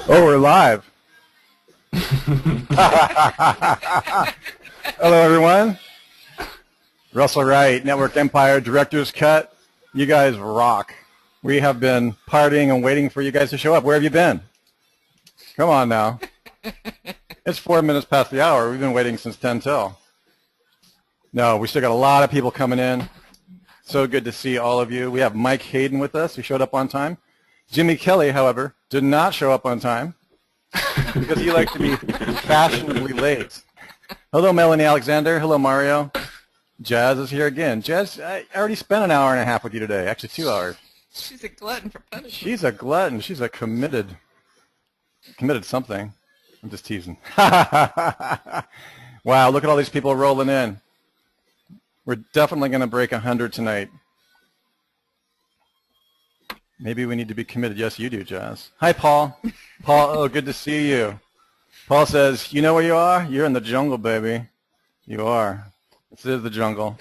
Oh, we're live. Hello, everyone. Russell Wright, Network Empire, Director's Cut. You guys rock. We have been partying and waiting for you guys to show up. Where have you been? Come on now. It's 4 minutes past the hour. We've been waiting since 10 till. No, we still got a lot of people coming in. So good to see all of you. We have Mike Hayden with us, who showed up on time. Jimmy Kelly, however, did not show up on time because he likes to be fashionably late. Hello, Melanie Alexander. Hello, Mario. Jazz is here again. Jazz, I already spent an hour and a half with you today. Actually, 2 hours. She's a glutton for punishment. She's a glutton. She's a committed something. I'm just teasing. Wow, look at all these people rolling in. We're definitely going to break 100 tonight. Maybe we need to be committed. Yes, you do, Jazz. Hi, Paul. Paul, oh, good to see you. Paul says, you know where you are? You're in the jungle, baby. You are. This is the jungle.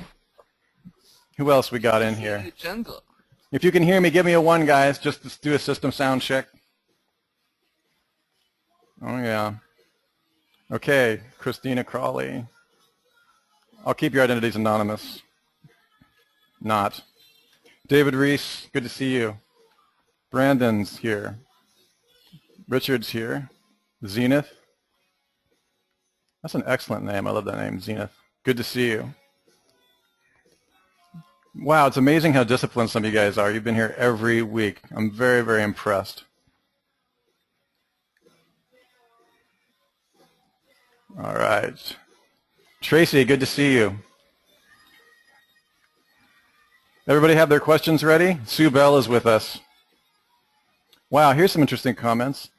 Who else we got in here? Jungle. If you can hear me, give me a 1, guys, just to do a system sound check. Oh, yeah. Okay, Christina Crawley. I'll keep your identities anonymous. Not. David Reese, good to see you. Brandon's here. Richard's here. Zenith. That's an excellent name. I love that name, Zenith. Good to see you. Wow, it's amazing how disciplined some of you guys are. You've been here every week. I'm very, very impressed. All right. Tracy, good to see you. Everybody have their questions ready? Sue Bell is with us. Wow, here's some interesting comments.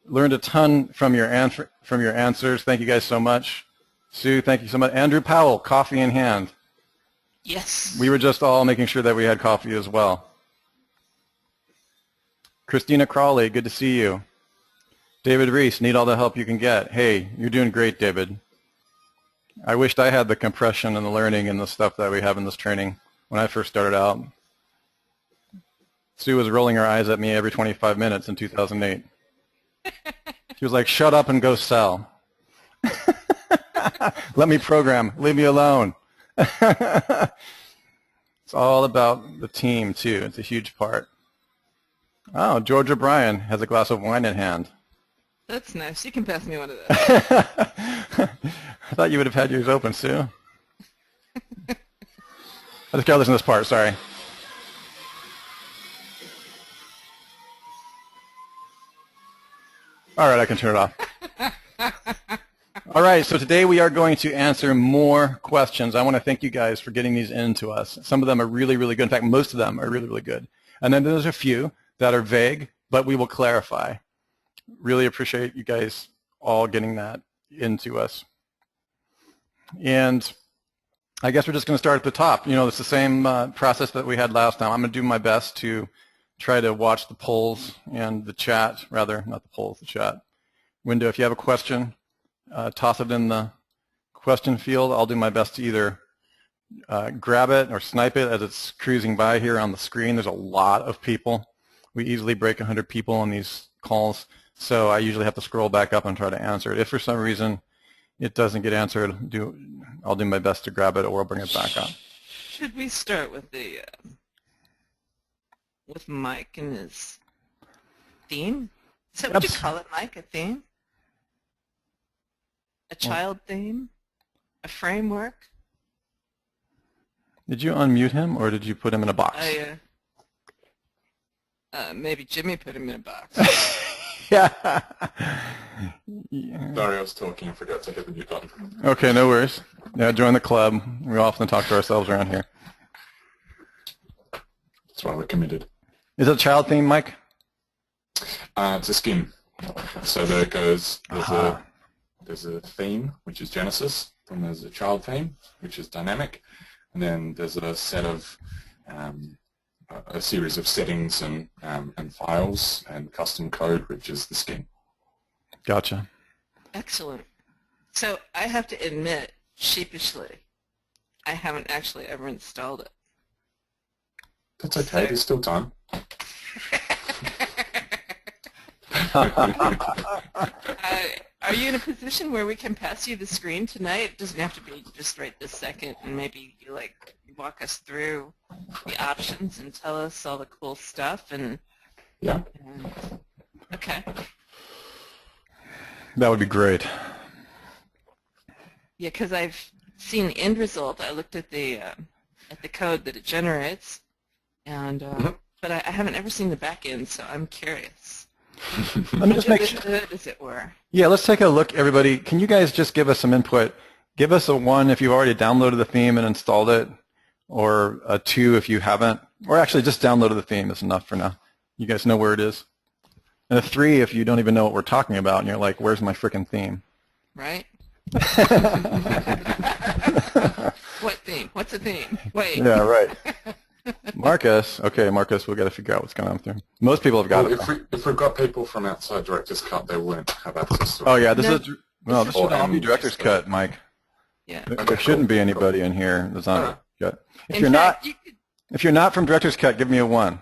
Learned a ton from your answers. Thank you guys so much. Sue, thank you so much. Andrew Powell, coffee in hand. Yes. We were just all making sure that we had coffee as well. Christina Crawley, good to see you. David Reese, need all the help you can get. Hey, you're doing great, David. I wished I had the compression and the learning and the stuff that we have in this training when I first started out. Sue was rolling her eyes at me every 25 minutes in 2008. She was like, shut up and go sell. Let me program. Leave me alone. It's all about the team, too. It's a huge part. Oh, George O'Brien has a glass of wine in hand. That's nice. You can pass me one of those. I thought you would have had yours open, Sue. I just gotta listen to this part, sorry. All right, I can turn it off. All right, so today we are going to answer more questions. I want to thank you guys for getting these in to us. Some of them are really, really good. In fact, most of them are really, really good. And then there's a few that are vague, but we will clarify. Really appreciate you guys all getting that into us. And I guess we're just going to start at the top. You know, it's the same process that we had last time. I'm going to do my best to try to watch the polls and the chat, rather, not the polls, the chat window. If you have a question, toss it in the question field. I'll do my best to either grab it or snipe it as it's cruising by here on the screen. There's a lot of people. We easily break 100 people on these calls, so I usually have to scroll back up and try to answer it. If for some reason it doesn't get answered, I'll do my best to grab it or I'll bring it back up. Should we start with the with Mike and his theme? Is that what you call it, Mike? A theme? A child theme? A framework? Did you unmute him or did you put him in a box? Maybe Jimmy put him in a box. Yeah. Sorry, I was talking. I forgot to hit the mute button. Okay, no worries. Yeah, join the club. We often talk to ourselves around here. That's why we're committed. Is it a child theme, Mike? It's a skin. So there's a theme, which is Genesis, and there's a child theme, which is dynamic, and then there's a set of a series of settings and files and custom code, which is the skin. Gotcha. Excellent. So I have to admit, sheepishly, I haven't actually ever installed it. That's okay. There's still time. Are you in a position where we can pass you the screen tonight? It doesn't have to be just right this second, and maybe you walk us through the options and tell us all the cool stuff. And Yeah. Okay. That would be great. Yeah, because I've seen the end result. I looked at the code that it generates, and but I haven't ever seen the back end, so I'm curious. Let me just make sure. Good, as it were. Yeah, let's take a look, everybody. Can you guys just give us some input? Give us a 1 if you've already downloaded the theme and installed it, or a 2 if you haven't, or actually just downloaded the theme is enough for now. You guys know where it is. And a 3 if you don't even know what we're talking about and you're like, where's my frickin' theme? Right? What theme? What's a theme? Wait. Yeah, right. Marcus, okay, Marcus, we've got to figure out what's going on with him. Most people have got it. If we've got people from outside Director's Cut, they wouldn't have access to it. Oh yeah, this No, should all be Director's Cut, Mike. Yeah. There shouldn't be anybody in here that's on Cut. If In you're fact, not, if you're not from Director's Cut, give me a 1.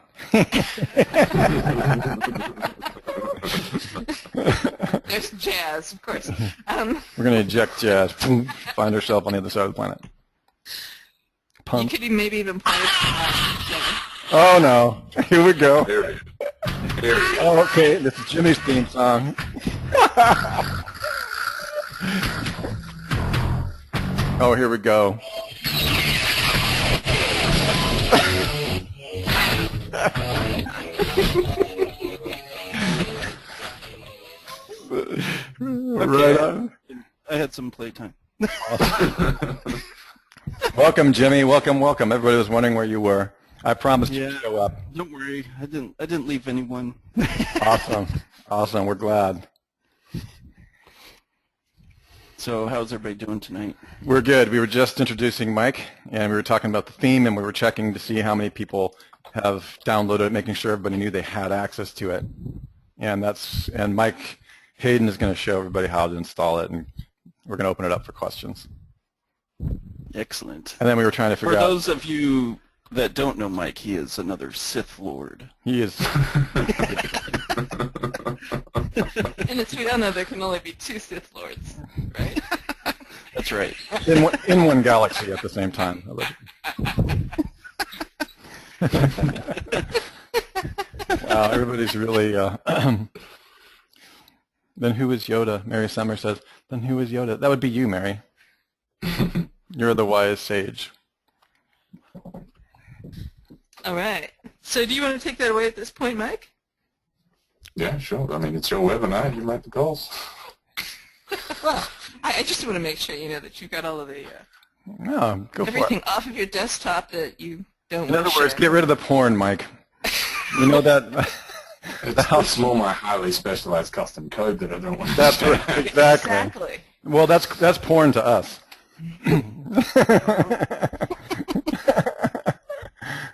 There's Jazz, of course. We're going to eject Jazz. Find herself on the other side of the planet. You Punch. could maybe even play it. Oh no! Here we go. Here it is. Here it is. Oh, okay, this is Jimmy's theme song. Oh, here we go. Right on. I had some playtime. Welcome, Jimmy. Welcome, welcome. Everybody was wondering where you were. I promised you'd show up. Don't worry, I didn't leave anyone. Awesome. Awesome. We're glad. So how's everybody doing tonight? We're good. We were just introducing Mike, and we were talking about the theme, and we were checking to see how many people have downloaded it, making sure everybody knew they had access to it. And Mike Hayden is going to show everybody how to install it, and we're going to open it up for questions. Excellent. And then we were trying to figure For out. those of you that don't know Mike, he is another Sith Lord. He is. And as we all know, there can only be 2 Sith Lords, right? That's right. in one galaxy at the same time. Wow, everybody's really. Then who is Yoda? Mary Summer says. Then who is Yoda? That would be you, Mary. You're the wise sage. All right. So do you want to take that away at this point, Mike? Yeah, sure. I mean, it's your webinar. You make the calls. Well, I just want to make sure you know that you've got all of the No, go for everything it. off of your desktop that you don't In want other to words, share. get rid of the porn, Mike. You know that. It's more my highly specialized custom code that I don't want to That's share. right. Exactly. Exactly. Well, that's porn to us.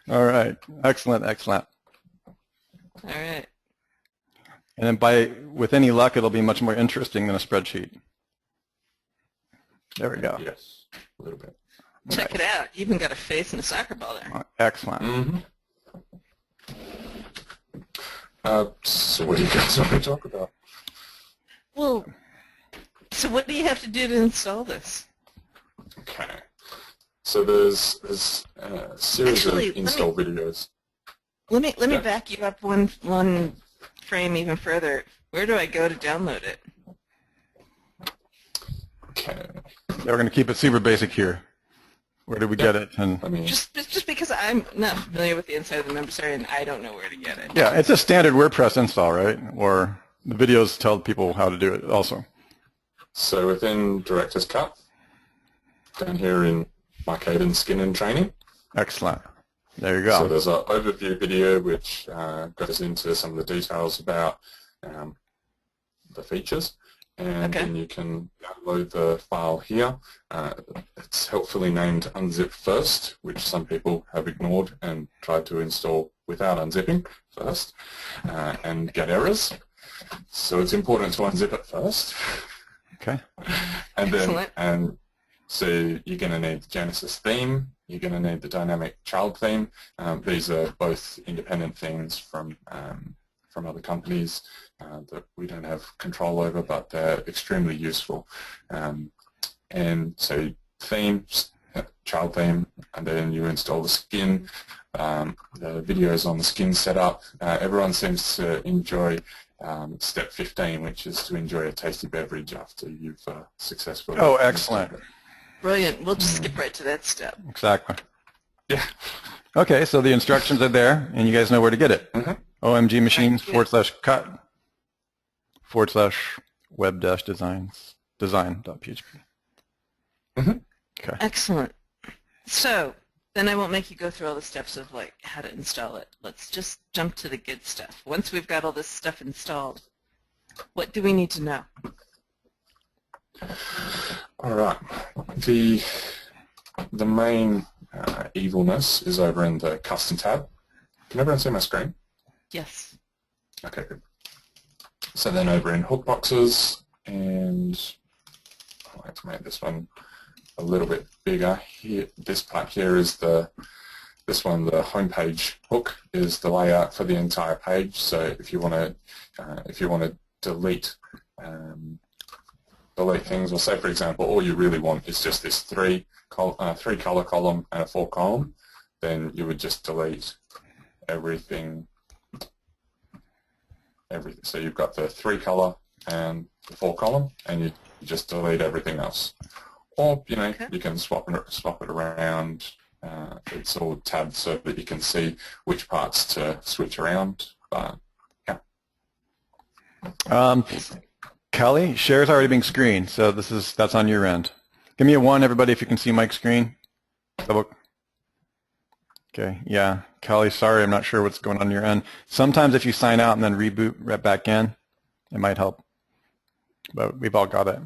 All right. Excellent. Excellent. All right. And then with any luck, it'll be much more interesting than a spreadsheet. There we go. Yes, a little bit. Check it out. You even got a face and a soccer ball there. Excellent. Mm-hmm. So what do you guys want to talk about? Well, so what do you have to do to install this? Okay. So there's a series Actually, of install videos. Let me Yeah. back you up one frame even further. Where do I go to download it? Okay. Yeah, we're going to keep it super basic here. Where did we get it? And I mean, Just because I'm not familiar with the inside of the member area and I don't know where to get it. yeah, it's a standard WordPress install, right? Or the videos tell people how to do it also. so within Director's Cut, down here in Marketed Skin and Training, Excellent. There you so go. there's an overview video which goes into some of the details about the features, and Okay. then you can download the file here. It's helpfully named Unzip First, which some people have ignored and tried to install without unzipping first and get errors. So it's important to unzip it first. Okay. And then, Excellent. and so you're going to need the Genesis theme. You're going to need the dynamic child theme. These are both independent themes from other companies that we don't have control over, but they're extremely useful. And so themes, child theme, and then you install the skin. The videos on the skin setup. Everyone seems to enjoy step 15, which is to enjoy a tasty beverage after you've successfully... Oh, excellent. Brilliant. We'll just skip right to that step. Exactly. Yeah. Okay, so the instructions are there, and you guys know where to get it. Mhm. OMG machines Thank you. /cut/web-design.php. Mhm. Okay. Excellent. So then I won't make you go through all the steps of like how to install it. Let's just jump to the good stuff. Once we've got all this stuff installed, what do we need to know? All right. The main evilness is over in the custom tab. Can everyone see my screen? Yes. Okay, good. So then over in hook boxes, and I'll have to make this one a little bit bigger. Here, this part here is the homepage hook is the layout for the entire page. So if you want to delete things, or say for example, all you really want is just this three color column and a 4 column, then you would just delete everything. So you've got the 3 color and the 4 column, and you just delete everything else. Or Okay. you can swap it around. It's all tabbed so that you can see which parts to switch around. But yeah. Kelly, share's already being screened, so that's on your end. Give me a 1, everybody, if you can see Mike's screen. Okay, yeah. Kelly, sorry, I'm not sure what's going on your end. Sometimes if you sign out and then reboot right back in, it might help. But we've all got it.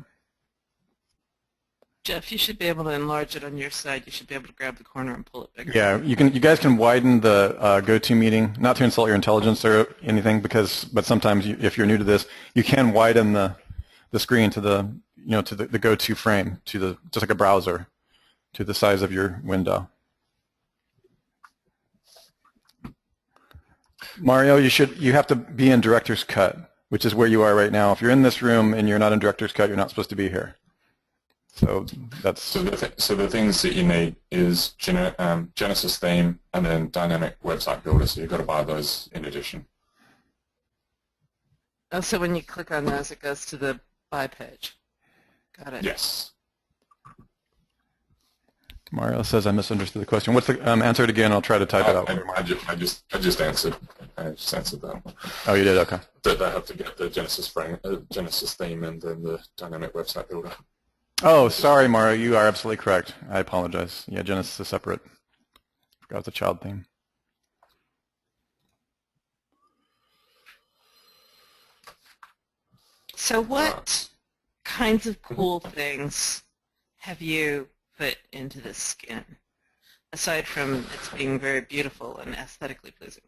Jeff, you should be able to enlarge it on your side. You should be able to grab the corner and pull it bigger. Yeah, you guys can widen the GoToMeeting, not to insult your intelligence or anything, but sometimes if you're new to this, you can widen the screen to the the go-to frame, just like a browser, to the size of your window. Mario, you have to be in Director's Cut, which is where you are right now. If you're in this room and you're not in Director's Cut, you're not supposed to be here. So that's So the things that you need is Genesis theme and then dynamic website builder. So you've got to buy those in addition. Oh, so when you click on those, it goes to the buy page. Got it. Yes. Mario says I misunderstood the question. What's the answer it again? I'll try to type it out. I just answered. I just answered that one. Oh, you did? Okay. That they have to get the Genesis theme and then the dynamic website builder. Oh, sorry, Mario. You are absolutely correct. I apologize. Yeah, Genesis is separate. Forgot the child theme. So what kinds of cool things have you put into this skin, aside from it's being very beautiful and aesthetically pleasing?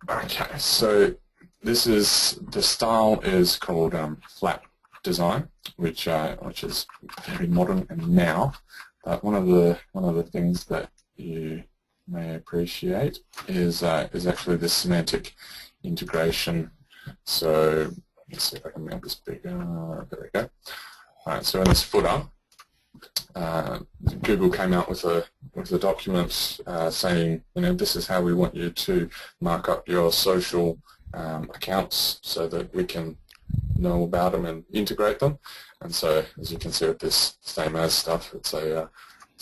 Okay, so the style is called flat design, which is very modern and now. But one of the things that you may appreciate is actually this semantic integration. So let's see if I can make this bigger. There we go. All right, so in this footer, Google came out with a document saying, this is how we want you to mark up your social accounts so that we can know about them and integrate them. And so, as you can see with this same as stuff, it's a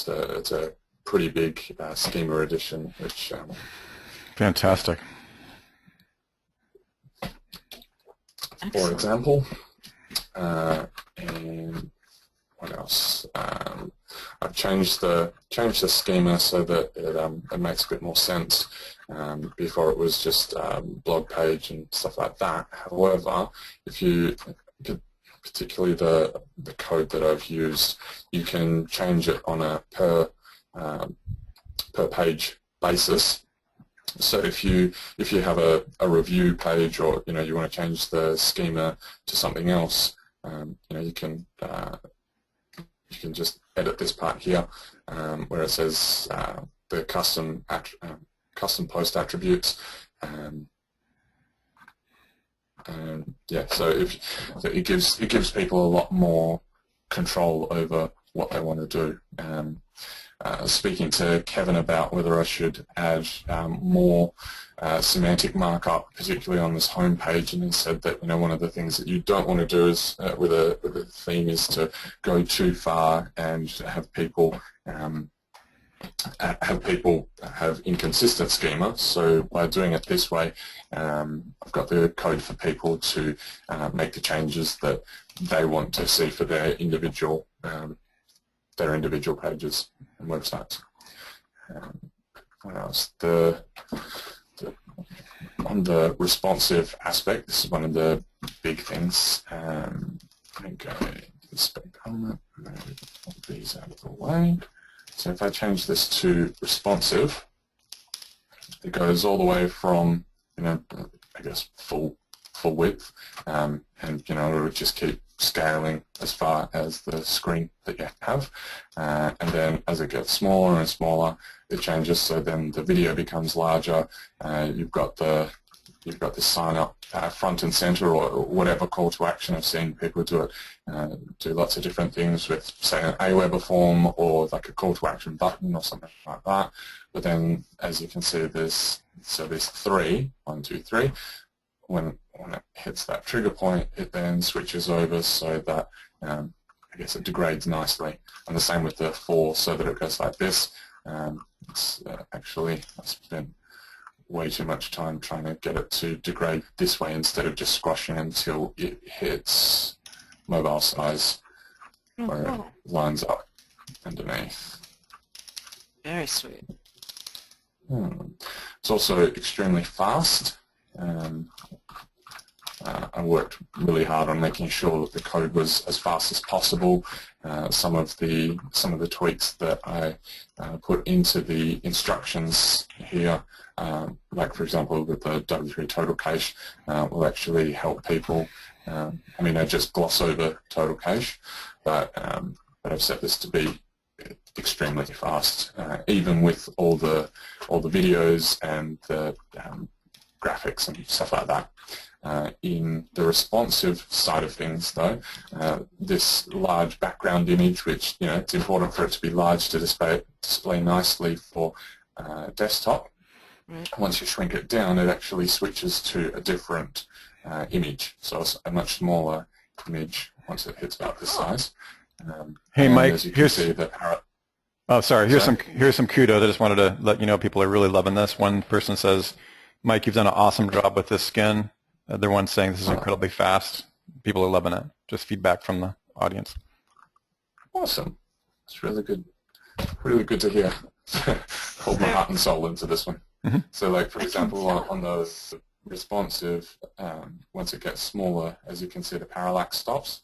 it's a pretty big schema edition, which Fantastic. for example, and what else? I've changed the schema so that it makes a bit more sense. Before it was just blog page and stuff like that. However, if you, particularly the code that I've used, you can change it on a per page basis. So if you have a review page, or you want to change the schema to something else, you can just edit this part here where it says the custom post attributes, and yeah, so it gives people a lot more control over what they want to do. Speaking to Kevin about whether I should add more semantic markup, particularly on this home page, and he said that one of the things that you don't want to do is with a theme is to go too far and have people have inconsistent schema. So by doing it this way, I've got the code for people to make the changes that they want to see for their individual pages and websites. What else? On the responsive aspect, this is one of the big things. I'm going to go to the spec element, move all these out of the way. So if I change this to responsive, it goes all the way from, I guess, full width, and it would just keep scaling as far as the screen that you have, and then as it gets smaller and smaller, it changes. So then the video becomes larger. You've got the sign up front and center, or whatever call to action. I've seen people do it, do lots of different things with, say, an Aweber form or like a call to action button or something like that. But then, as you can see, there's 3, 1, 2, 3. When it hits that trigger point, it then switches over so that I guess it degrades nicely. And the same with the 4, so that it goes like this. It's actually, I spent way too much time trying to get it to degrade this way instead of just squashing until it hits mobile size, where it lines up underneath. Very sweet. It's also extremely fast. I worked really hard on making sure that the code was as fast as possible. Some of the tweaks that I put into the instructions here, like for example with the W3 total cache, will actually help people. I just gloss over total cache, but I've set this to be extremely fast, even with all the videos and the graphics and stuff like that. In the responsive side of things, though, this large background image, which it's important for it to be large to display nicely for desktop. Right. Once you shrink it down, it actually switches to a different image, so it's a much smaller image once it hits about this size. Hey, Mike, as you can see, the parrot. Oh, sorry. Here's some kudos. I just wanted to let you know people are really loving this. One person says, "Mike, you've done an awesome job with this skin." The other one's saying this is incredibly fast. People are loving it. Just feedback from the audience. Awesome. It's really good. Really good to hear. Hold my heart and soul into this one. Mm-hmm. So, like for example, on the responsive, once it gets smaller, as you can see, the parallax stops.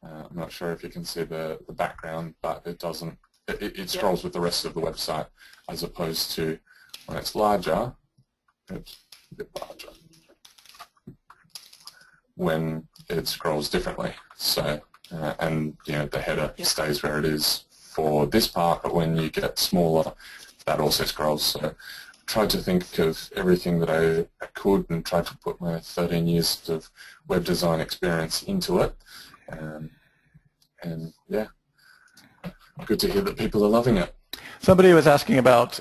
I'm not sure if you can see the background, but it doesn't. It scrolls with the rest of the website, as opposed to when it's larger. It's a bit larger. When it scrolls differently. So, and the header stays where it is for this part, but when you get smaller, that also scrolls. So, I tried to think of everything that I could and tried to put my 13 years of web design experience into it. And yeah, good to hear that people are loving it. Somebody was asking about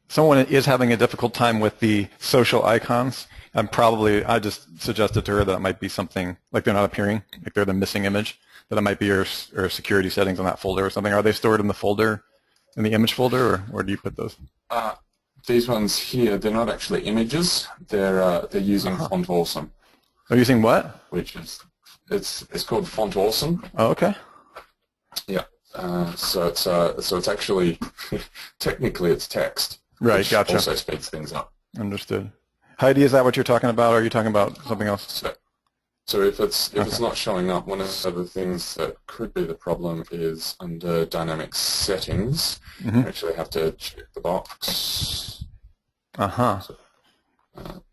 someone is having a difficult time with the social icons. I just suggested to her that it might be something like they're not appearing, like they're the missing image, that it might be your security settings on that folder or something. Are they stored in the folder In the image folder, or where do you put those? These ones here, they're not actually images. They're using Font Awesome. Are you using what? Which is it's called Font Awesome. Oh, okay. Yeah. So it's actually technically it's text. Right. Which Gotcha. also speeds things up. Understood. Heidi, is that what you're talking about, or are you talking about something else? So if it's not showing up, one of the things that could be the problem is under dynamic settings. You actually have to check the box. So,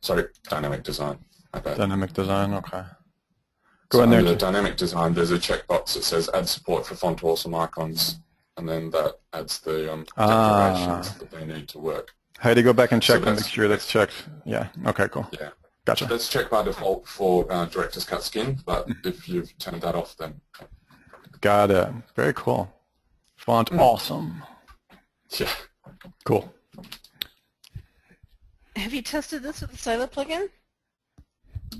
sorry, dynamic design. Dynamic design. Okay. Go in there. Under dynamic design, there's a checkbox that says add support for Font Awesome icons, and then that adds the declarations that they need to work. Heidi, go back and check and make sure that's checked. Yeah. Okay. Cool. Yeah. Gotcha. That's checked by default for Director's Cut Skin, but if you've turned that off, then... Got it. Very cool. Font Awesome. Yeah. Cool. Have you tested this with the Silo plugin?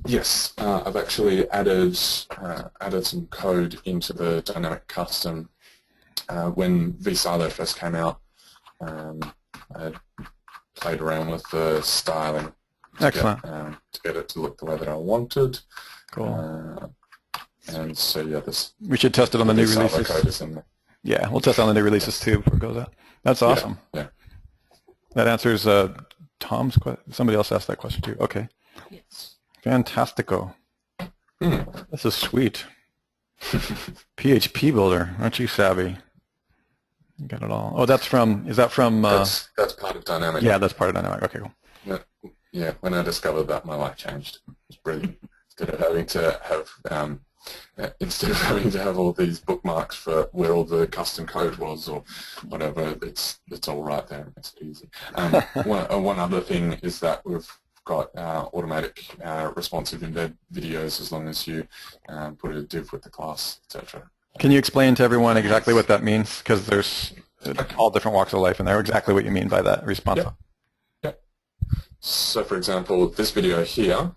Yes. I've actually added some code into the dynamic custom. When vSilo first came out, I played around with the styling. Excellent. To get it to look the way that I wanted. Cool. And so yeah, we should test it on the new releases. Code is in there. Yeah, we'll test it on the new releases too before it goes out. That's awesome. Yeah. That answers Tom's question. Somebody else asked that question too. Okay. Yes. Fantastico. This is sweet. PHP builder. Aren't you savvy? You got it all. Oh, that's from. Is that from? That's part of Dynamic. Yeah, that's part of Dynamic. Okay, cool. Yeah, when I discovered that, my life changed. It was brilliant. Instead of having to have all these bookmarks for where all the custom code was or whatever, it's all right there. It's easy. One other thing is that we've got automatic responsive embed videos as long as you put a div with the class, etc. Can you explain to everyone exactly what that means? Because there's all different walks of life in there. Exactly what you mean by that response. Yep. So, for example, this video here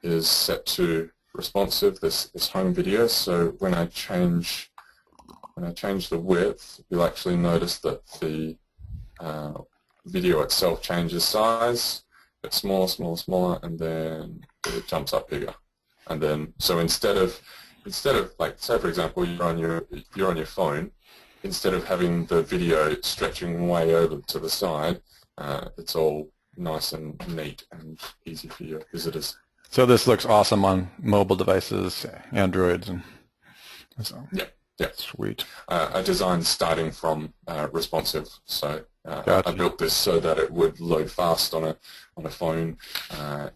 is set to responsive. This home video. So when I change the width, you'll actually notice that the video itself changes size. It's smaller, and then it jumps up bigger. And then so instead of like, say for example, you're on your phone, instead of having the video stretching way over to the side, it's all nice and neat and easy for your visitors. So this looks awesome on mobile devices, Androids, and so. Yeah. Sweet. I designed starting from responsive, so Gotcha. I built this so that it would load fast on a phone,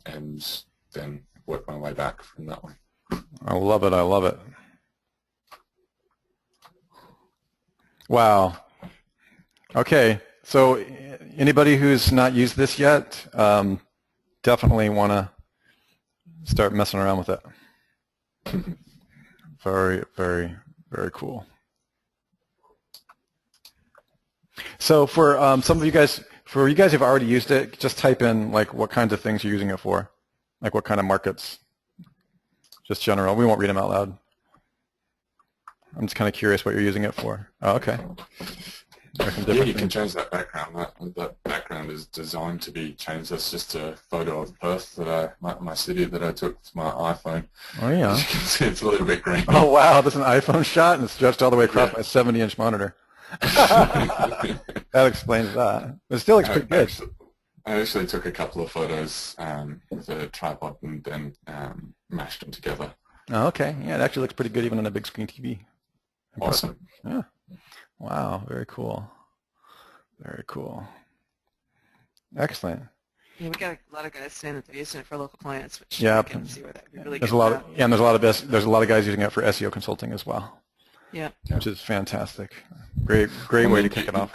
and then work my way back from that way. I love it. I love it. Wow. Okay. So anybody who's not used this yet, definitely want to start messing around with it. Very, very, very cool. So for some of you guys, who've already used it, just type in like what kinds of things you're using it for, like what kind of markets. Just general. We won't read them out loud. I'm just kind of curious what you're using it for. Oh, okay. Yeah, you can change that background. That background is designed to be changed. That's just a photo of Perth my city that I took with my iPhone. Oh yeah. As you can see, it's a little bit green. Oh wow, that's an iPhone shot and it's stretched all the way across my 70-inch monitor. That explains that. It still looks pretty good. I actually took a couple of photos with a tripod and then mashed them together. Oh, okay. Yeah, it actually looks pretty good even on a big screen TV. Awesome. Yeah. Wow, very cool. Very cool. Excellent. Yeah, we got a lot of guys saying that they're using it for local clients, which yeah, I can see where that would be really there's good. and there's a lot of guys using it for SEO consulting as well. Yeah. Which is fantastic. Great way to kick it off.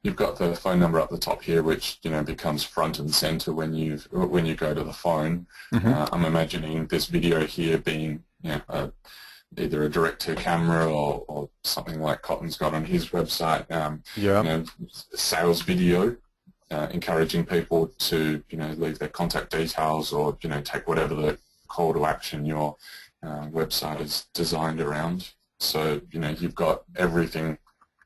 You've got the phone number up the top here, which becomes front and center when you go to the phone. I'm imagining this video here being either a direct-to-camera or something like Cotton's got on his website. Sales video, encouraging people to leave their contact details or take whatever the call to action your website is designed around. So you've got everything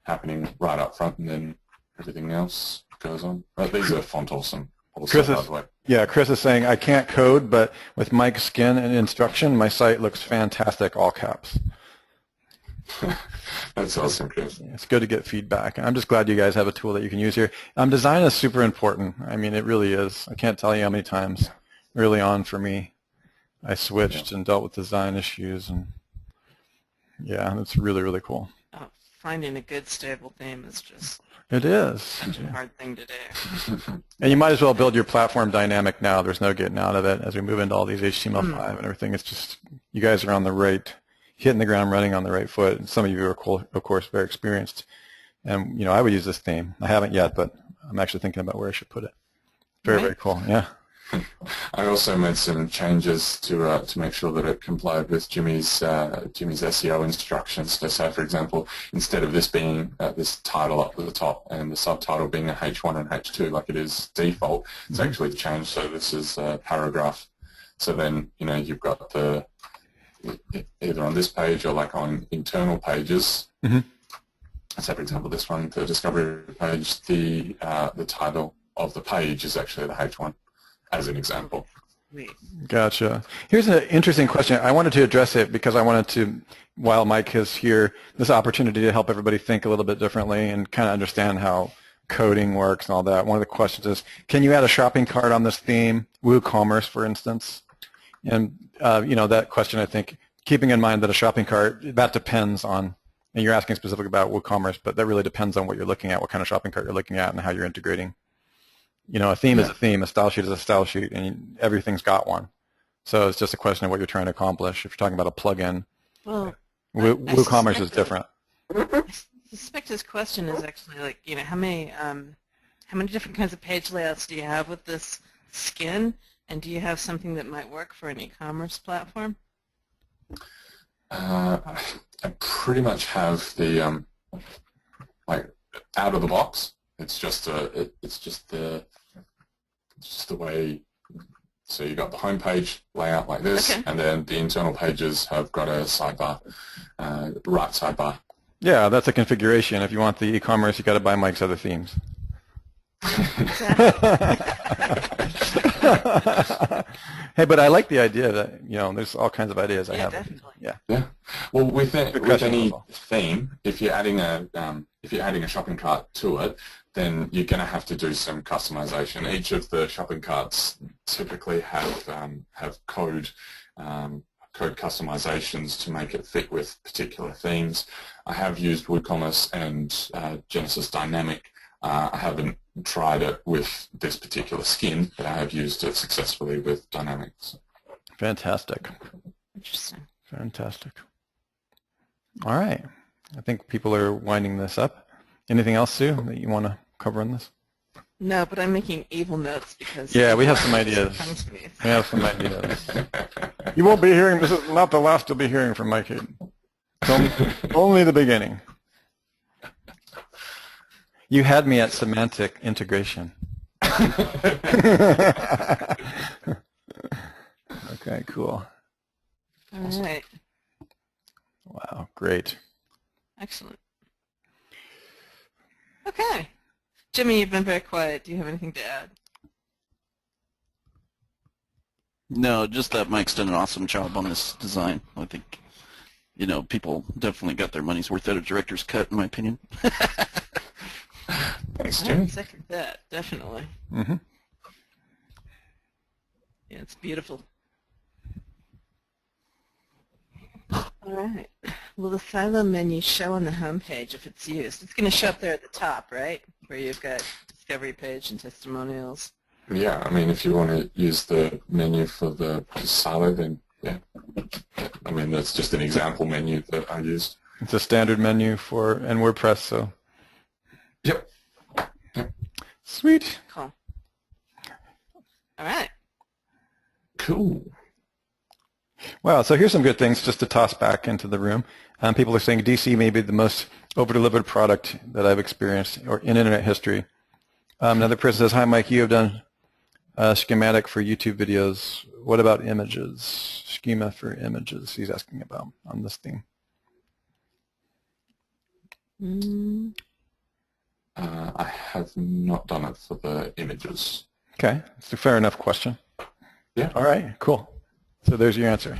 happening right up front, and then everything else goes on. But these are font awesome. Also, Chris by is, the way. yeah, Chris is saying, I can't code, but with Mike's skin and instruction, my site looks fantastic, all caps. That's awesome, Chris. It's good to get feedback. I'm just glad you guys have a tool that you can use here. Design is super important. I mean, it really is. I can't tell you how many times early on for me I switched and dealt with design issues. And yeah, it's really, really cool. Finding a good stable theme is just It is. such a hard thing to do. And you might as well build your platform dynamic now. There's no getting out of it as we move into all these HTML5 and everything. It's just, you guys are on the right, hitting the ground running on the right foot. And some of you are, of course, very experienced. And, I would use this theme. I haven't yet, but I'm actually thinking about where I should put it. Very, very cool. Yeah. I also made some changes to make sure that it complied with Jimmy's SEO instructions. So, say, for example, instead of this being this title up at the top and the subtitle being a H1 and H2 like it is default, it's actually changed. So this is a paragraph. So then you've got the either on this page or like on internal pages. So, for example, this one, the discovery page, the title of the page is actually the H1. As an example. Gotcha. Here's an interesting question. I wanted to address it because I wanted to, while Mike is here, this opportunity to help everybody think a little bit differently and kind of understand how coding works and all that. One of the questions is, can you add a shopping cart on this theme, WooCommerce, for instance? And, that question, I think, keeping in mind that a shopping cart, that depends on, and you're asking specifically about WooCommerce, but that really depends on what you're looking at, what kind of shopping cart you're looking at, and how you're integrating. A theme is a theme, a style sheet is a style sheet, and everything's got one. So it's just a question of what you're trying to accomplish. If you're talking about a plugin, WooCommerce is different. I suspect his question is actually like, how many different kinds of page layouts do you have with this skin, and do you have something that might work for an e-commerce platform? I pretty much have the like out of the box. It's just the way. So you got the home page layout like this, and then the internal pages have got a sidebar, right sidebar. Yeah, that's a configuration. If you want the e-commerce, you got to buy Mike's other themes. Hey, but I like the idea that there's all kinds of ideas I have. Definitely. Yeah. Well, with any theme, if you're adding a shopping cart to it, then you're going to have to do some customization. Each of the shopping carts typically have code customizations to make it fit with particular themes. I have used WooCommerce and Genesis Dynamic. I haven't tried it with this particular skin, but I have used it successfully with Dynamics. Fantastic. Interesting. Fantastic. All right. I think people are winding this up. Anything else, Sue, that you want to cover on this? No, but I'm making evil notes because... Yeah, we have some ideas. We have some ideas. You won't be hearing, this is not the last you'll be hearing from Mike Hayden. It's only the beginning. You had me at semantic integration. Okay, cool. All right. Wow, great. Excellent. Okay. Jimmy, you've been very quiet. Do you have anything to add? No, just that Mike's done an awesome job on this design. I think, people definitely got their money's worth out of director's cut, in my opinion. Thanks, I Jimmy. would second that, definitely. Mm-hmm. Yeah, it's beautiful. All right. Will the silo menu show on the home page if it's used? It's going to show up there at the top, right? Where you've got discovery page and testimonials. Yeah, I mean, if you want to use the menu for the silo, then yeah. I mean, that's just an example menu that I used. It's a standard menu for and WordPress, so. Yep. Sweet. Cool. All right. Cool. Wow, so here's some good things just to toss back into the room. People are saying DC may be the most over-delivered product that I've experienced or in Internet history. Another person says, hi, Mike, you have done a schematic for YouTube videos. What about images? Schema for images he's asking about on this theme. Mm. I have not done it for the images. Okay, it's a fair enough question. Yeah. All right, cool. So there's your answer.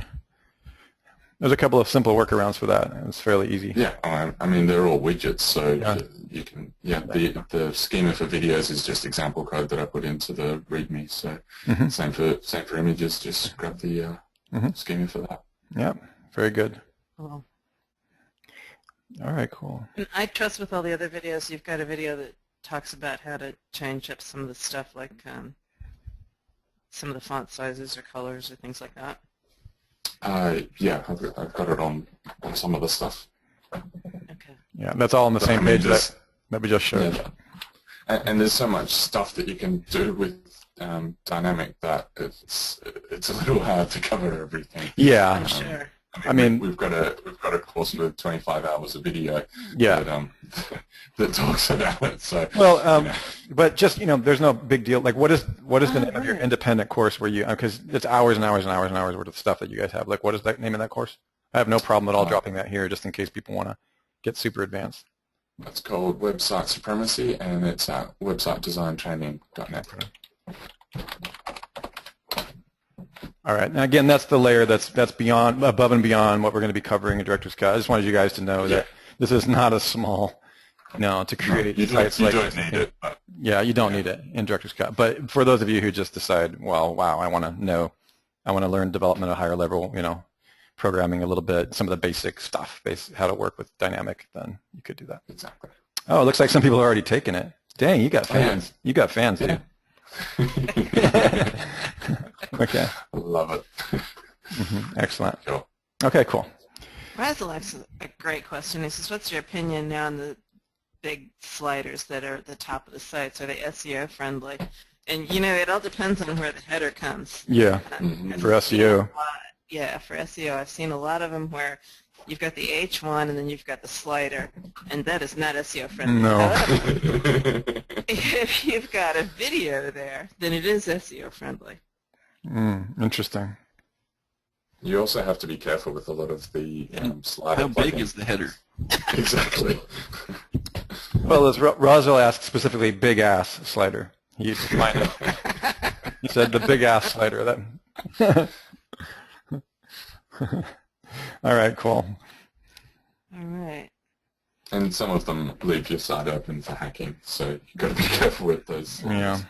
There's a couple of simple workarounds for that. It's fairly easy. Yeah, I mean they're all widgets, so Yeah. you can. Yeah, the schema for videos is just example code that I put into the README. So same for images. Just grab the schema for that. Yeah, very good. Cool. All right, cool. And I trust with all the other videos, you've got a video that talks about how to change up some of the stuff, like some of the font sizes or colors or things like that. Yeah, I've got it on some of the stuff. Okay. Yeah, that's all on the same page that we just showed. Yeah, and there's so much stuff that you can do with dynamic that it's a little hard to cover everything. Yeah. I'm sure. I mean, we've got a course with 25 hours of video. Yeah. That talks about it. So well, but just there's no big deal. Like, what is the name of your independent course where you? Because it's hours and hours and hours and hours worth of stuff that you guys have. Like, what is the name of that course? I have no problem at all dropping that here, just in case people want to get super advanced. It's called Website Supremacy, and it's at websitedesigntraining.net. All right. Now, again, that's the layer that's beyond, above and beyond what we're going to be covering in Director's Cut. I just wanted you guys to know that this is not a small, to create sites like this. You don't need it. Yeah, you don't need it in Director's Cut. But for those of you who just decide, well, wow, I want to learn development at a higher level, programming a little bit, some of the basic stuff, how to work with dynamic, then you could do that. Exactly. Oh, it looks like some people are already taking it. Dang, you got fans. You got fans, dude. Okay. Love it. Excellent. Cool. Okay, cool. Razzle asks a great question. He says, what's your opinion now on the big sliders that are at the top of the sites? Are they SEO friendly? And, it all depends on where the header comes. Yeah, for SEO. Yeah, for SEO. I've seen a lot of them where you've got the H1 and then you've got the slider, and that is not SEO friendly. No. However, if you've got a video there, then it is SEO friendly. Interesting. You also have to be careful with a lot of the slider. How big is the header? Exactly. Well, as Roswell asked specifically, big ass slider. He defined it. He said the big ass slider. That. All right, cool. All right. And some of them leave your site open for hacking, so you've got to be careful with those. Yeah.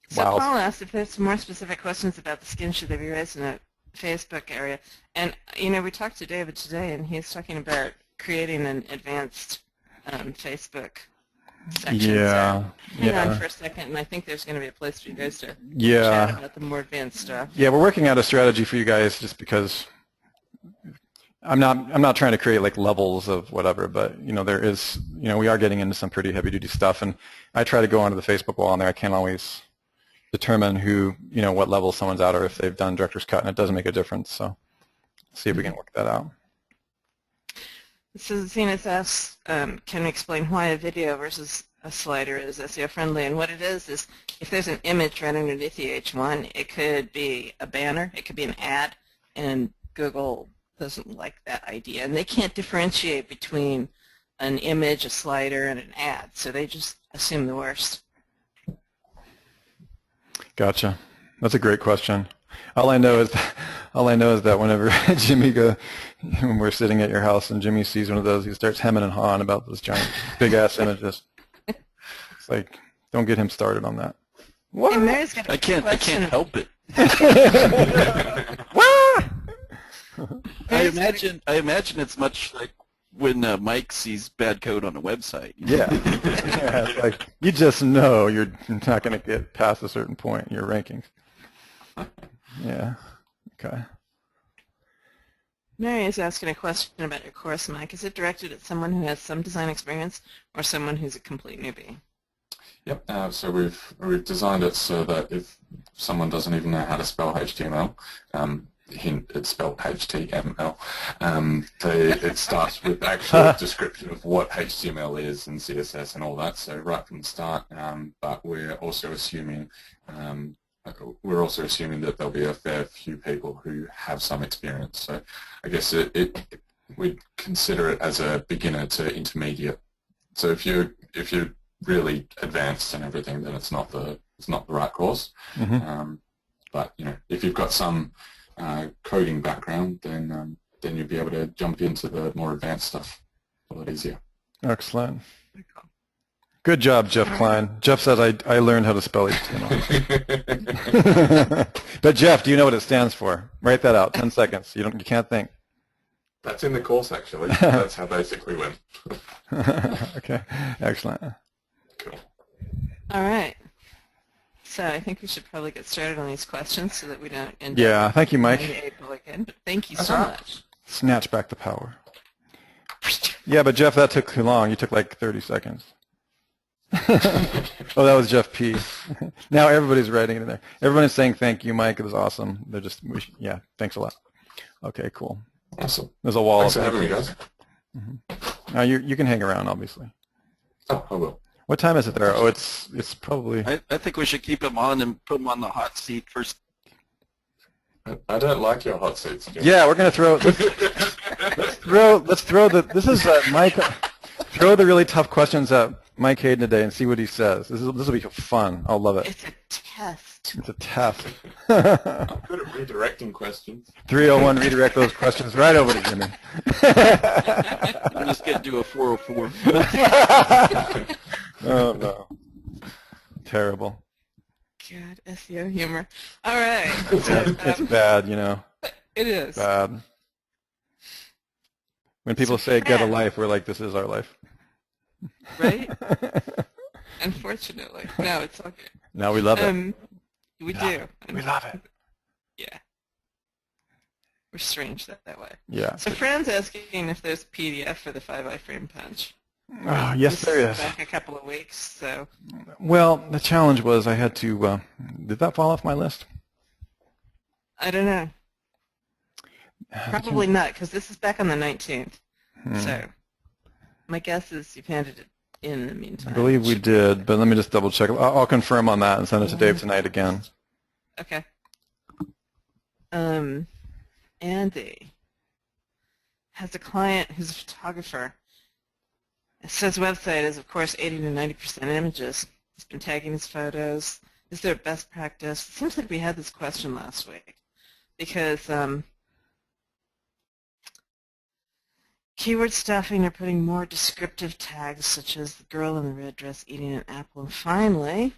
So Wow. Paul asked if there's some more specific questions about the skin should they be raised in the Facebook area. And, we talked to David today, and he's talking about creating an advanced Facebook section. Yeah. So hang on for a second, and I think there's going to be a place for you guys to Yeah. chat about the more advanced stuff. Yeah, we're working out a strategy for you guys just because I'm not trying to create like levels of whatever, but there is we are getting into some pretty heavy duty stuff, and I try to go onto the Facebook wall, and there I can't always determine who what level someone's at or if they've done Director's Cut, and it doesn't make a difference. So see if we can work that out. So Zenas asks, can we explain why a video versus a slider is SEO friendly? And what it is if there's an image right underneath the H1, it could be a banner, it could be an ad, and Google doesn't like that idea. And they can't differentiate between an image, a slider, and an ad, so they just assume the worst. Gotcha. That's a great question. All I know is that whenever when we're sitting at your house and Jimmy sees one of those, he starts hemming and hawing about those giant big ass images. It's like, don't get him started on that. What? And Mary's got a I can't help it. What? I imagine it's much like when Mike sees bad code on a website. Yeah. Yeah, it's like you just know you're not going to get past a certain point in your rankings. Yeah. Okay. Mary is asking a question about your course, Mike. Is it directed at someone who has some design experience or someone who's a complete newbie? Yep. So we've designed it so that if someone doesn't even know how to spell HTML, hint, it's spelled HTML. It starts with actual description of what HTML is and CSS and all that. So right from the start, but we're also assuming that there'll be a fair few people who have some experience. So I guess we'd consider it as a beginner to intermediate. So if you're really advanced and everything, then it's not the right course. Mm-hmm. But if you've got some coding background, then you'll be able to jump into the more advanced stuff a lot easier. Excellent. Good job, Jeff Klein. Jeff says I learned how to spell HTML. But Jeff, do you know what it stands for? Write that out. 10 seconds. You can't think. That's in the course, actually. That's how basic we went. Okay. Excellent. Cool. All right. So I think we should probably get started on these questions so that we don't end Yeah. up Thank you, Mike. April again. But thank you so much. Snatch back the power. Yeah, but Jeff, that took too long. You took like 30 seconds. Oh, that was Jeff P. Now everybody's writing it in there. Everyone is saying thank you, Mike. It was awesome. They're just, yeah, thanks a lot. Okay, cool. Awesome. There's a wall Thanks of for having me, guys. Now you can hang around, obviously. Oh, I will. What time is it there? Oh, it's probably. I think we should keep him on and put him on the hot seat first. I don't like your hot seats, Jim. Yeah, we're gonna throw. Let's throw the. This is Mike. Throw the really tough questions at Mike Hayden today and see what he says. This will be fun. I'll love it. It's a test. It's a test. I'm good at redirecting questions. 301, redirect those questions right over to Jimmy. I'm just gonna do a 404. Oh no. Terrible. God, SEO humor. All right. It's bad, It is. Bad. When people say get a life, we're like, this is our life. Right? Unfortunately. No, it's all good. Now we love it. We do. We love it. Yeah. We're strange that way. Yeah. So Fran's asking if there's a PDF for the 5i-frame punch. Oh, yes, there is. Back a couple of weeks, so. Well, the challenge was I had to, did that fall off my list? I don't know. Probably not, because this is back on the 19th. So my guess is you've handed it in the meantime. I believe we did, but let me just double check. I'll confirm on that and send it to Dave tonight again. Okay. Andy has a client who's a photographer. It says website is, of course, 80 to 90% images. He's been tagging his photos. Is there a best practice? It seems like we had this question last week because keyword stuffing or putting more descriptive tags such as the girl in the red dress eating an apple. And finally,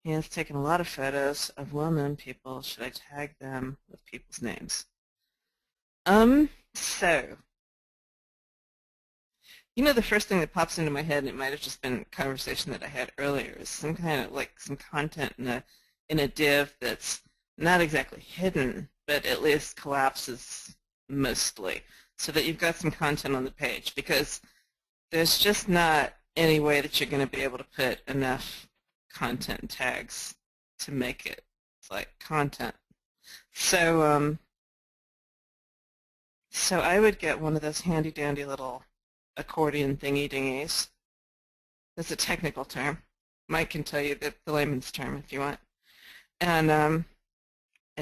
he has taken a lot of photos of well-known people. Should I tag them with people's names? So, the first thing that pops into my head, and it might have just been a conversation that I had earlier, is some kind of some content in a div that's not exactly hidden, but at least collapses mostly, so that you've got some content on the page, because there's just not any way that you're going to be able to put enough content tags to make it like content. So so I would get one of those handy-dandy little accordion thingy-dingies. That's a technical term. Mike can tell you the layman's term if you want. And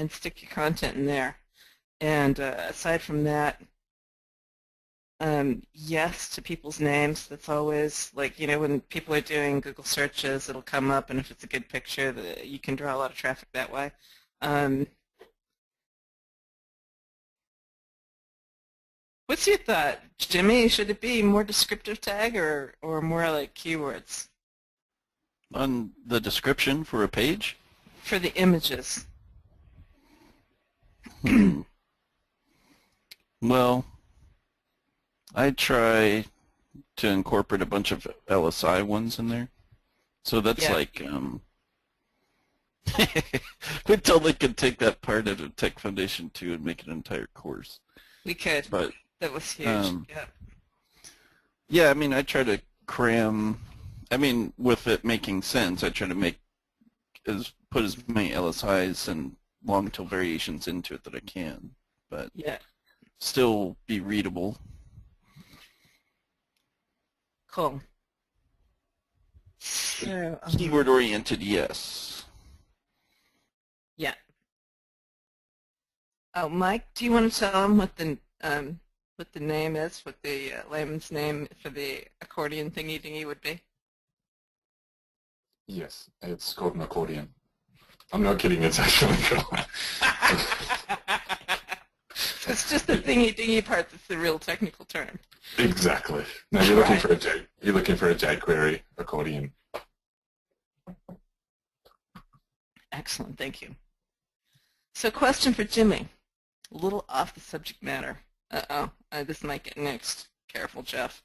stick your content in there. And aside from that, yes to people's names. That's always, when people are doing Google searches, it'll come up, and if it's a good picture, you can draw a lot of traffic that way. What's your thought, Jimmy? Should it be more descriptive tag or more like keywords? On the description for a page? For the images. Well, I try to incorporate a bunch of LSI ones in there. So that's like, we totally could take that part out of Tech Foundation 2 and make an entire course. We could. But that was huge. Yeah, I try to cram, with it making sense, I try to put as many LSIs and long tail variations into it that I can, but still be readable. Cool. So, keyword oriented, yes. Yeah. Oh, Mike, do you want to tell them what the what the name is, what the layman's name for the accordion thingy-dingy would be? Yes, it's called an accordion. I'm not kidding, it's actually called. It's just the thingy-dingy part that's the real technical term. Exactly. No, you're looking for a jQuery accordion. Excellent, thank you. So question for Jimmy. A little off the subject matter. This might get nixed. Careful, Jeff.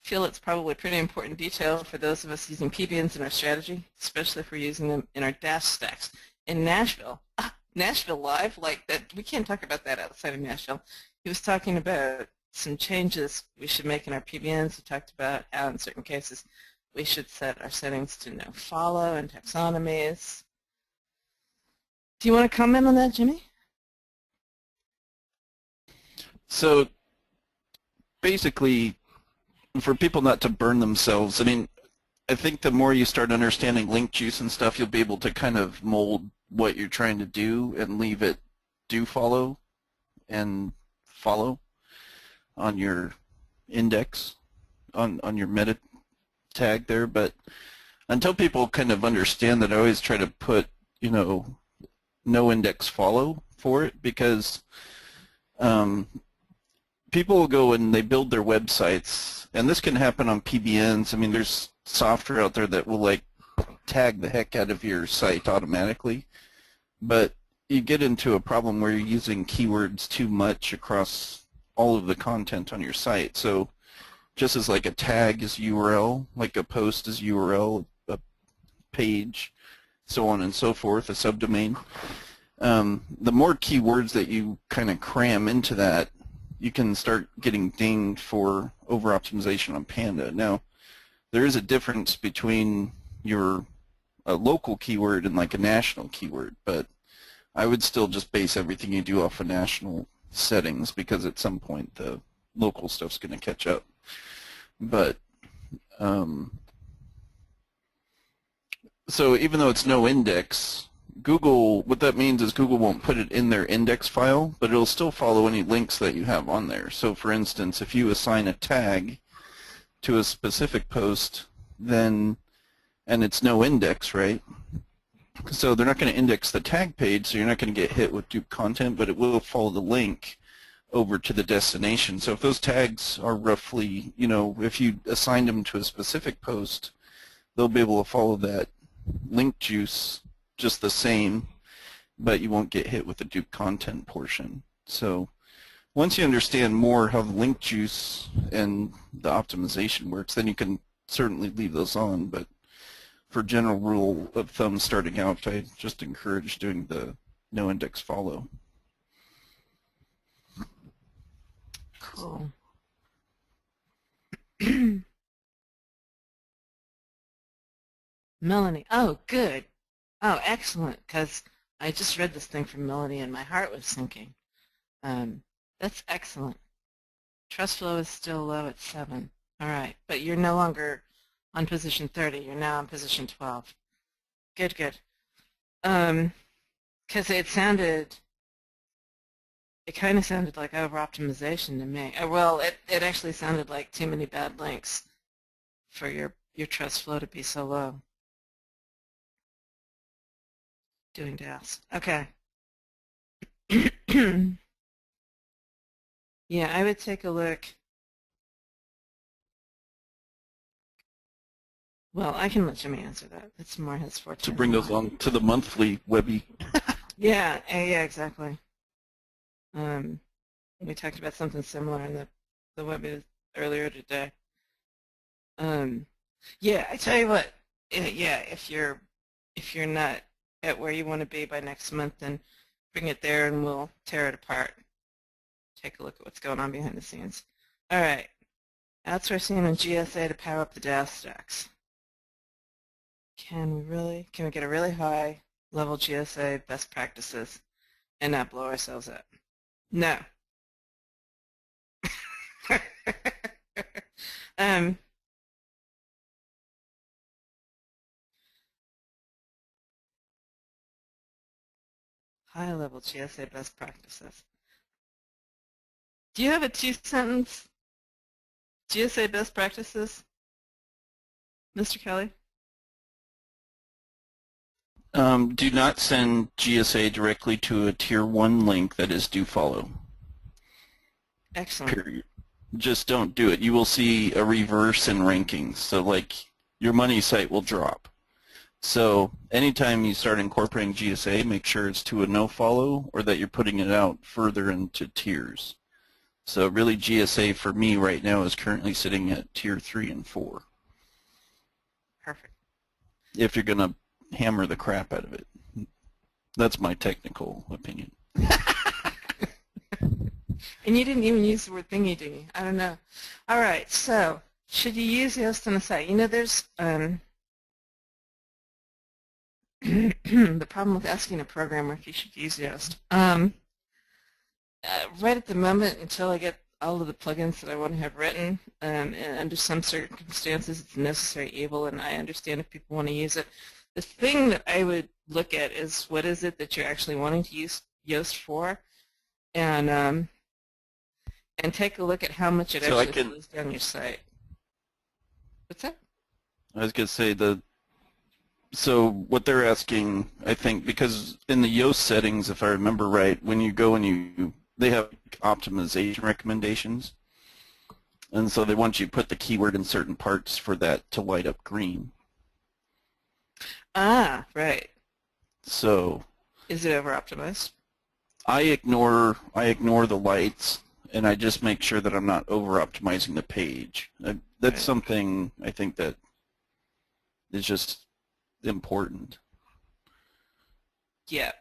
Feel it's probably pretty important detail for those of us using PBNs in our strategy, especially if we're using them in our dash stacks. In Nashville, Nashville Live, like that, we can't talk about that outside of Nashville. He was talking about some changes we should make in our PBNs. He talked about how in certain cases we should set our settings to no follow and taxonomies. Do you want to comment on that, Jimmy? So basically, for people not to burn themselves, I mean, I think the more you start understanding link juice and stuff, you'll be able to kind of mold what you're trying to do and leave it do follow and follow on your index, on your meta tag there. But until people kind of understand that, I always try to put, you know, no index follow for it, because people will go and they build their websites, and this can happen on PBNs. I mean, there's software out there that will like tag the heck out of your site automatically, but you get into a problem where you're using keywords too much across all of the content on your site. So just as like a tag is URL, like a post is URL, a page, so on and so forth, a subdomain, the more keywords that you kind of cram into that, you can start getting dinged for over-optimization on Panda. Now, there is a difference between your local keyword and like a national keyword, but I would still just base everything you do off of national settings, because at some point the local stuff's going to catch up. But so even though it's no index, Google, what that means is Google won't put it in their index file, but it'll still follow any links that you have on there. So for instance, if you assign a tag to a specific post, then, and it's no index, right? So they're not going to index the tag page, so you're not going to get hit with dupe content, but it will follow the link over to the destination. So if those tags are roughly, you know, if you assigned them to a specific post, they'll be able to follow that link juice just the same, but you won't get hit with the dupe content portion. So once you understand more how the link juice and the optimization works, then you can certainly leave those on. But for general rule of thumb starting out, I just encourage doing the no index follow. Cool. Melanie. Oh, good. Oh, excellent, because I just read this thing from Melanie and my heart was sinking. That's excellent. Trust flow is still low at 7. All right, but you're no longer on position 30. You're now on position 12. Good, good. Because it kind of sounded like over-optimization to me. Well, it actually sounded like too many bad links for your trust flow to be so low. Doing DAS. Okay. Yeah, I would take a look. Well, I can let Jimmy answer that. That's more his forte. To bring those on to the monthly Webby. Yeah, yeah, exactly. We talked about something similar in the Webby earlier today. Yeah, I tell you what. Yeah, if you're not at where you want to be by next month, then bring it there and we'll tear it apart. Take a look at what's going on behind the scenes. All right. Outsourcing and GSA to power up the DAS stacks. Can we get a really high level GSA best practices and not blow ourselves up? No. High level GSA best practices. Do you have a 2-sentence GSA best practices, Mr. Kelly? Do not send GSA directly to a Tier 1 link that is do follow. Excellent. Period. Just don't do it. You will see a reverse in rankings. So like your money site will drop. So anytime you start incorporating GSA, make sure it's to a no follow or that you're putting it out further into tiers. So really GSA for me right now is currently sitting at Tier 3 and 4. Perfect. If you're going to hammer the crap out of it. That's my technical opinion. And you didn't even use the word thingy dingy. I don't know. All right, so should you use Yoast on a site? You know, there's the problem with asking a programmer if you should use Yoast. Right at the moment, until I get all of the plugins that I want to have written, and under some circumstances it's a necessary evil, and I understand if people want to use it. The thing that I would look at is what is it that you're actually wanting to use Yoast for, and take a look at how much it actually slows down your site. What's that? I was going to say so what they're asking, I think, because in the Yoast settings, if I remember right, when you go and they have optimization recommendations, and so they want you to put the keyword in certain parts for that to light up green. Ah, right. So is it over optimized? I ignore the lights, and I just make sure that I'm not over optimizing the page. That's something I think that is just important. Yeah.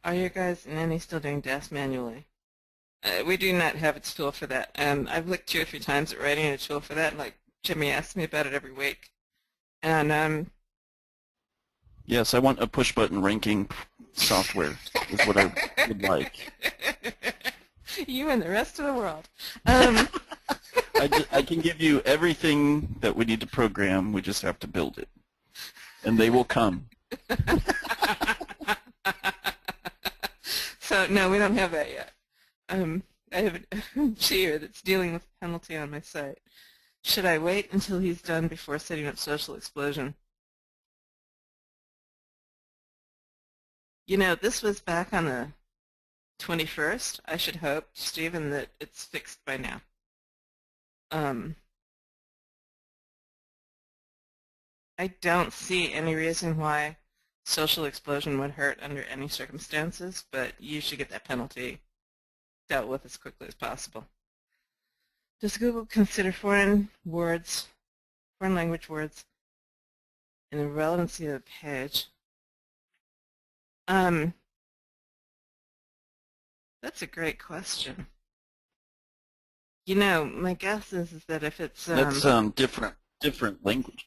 Are you guys and Annie still doing DAS manually? We do not have a tool for that. I've looked 2 or 3 times at writing a tool for that. Like Jimmy asks me about it every week, and yes, I want a push button ranking software. Is what I would like. You and the rest of the world. I can give you everything that we need to program. We just have to build it, and they will come. So no, we don't have that yet. I have a cheer that's dealing with penalty on my site. Should I wait until he's done before setting up Social Explosion? You know, this was back on the 21st. I should hope, Stephen, that it's fixed by now. I don't see any reason why Social Explosion would hurt under any circumstances, but you should get that penalty dealt with as quickly as possible. Does Google consider foreign language words, in the relevancy of the page? That's a great question. You know, my guess is that if it's that's different language.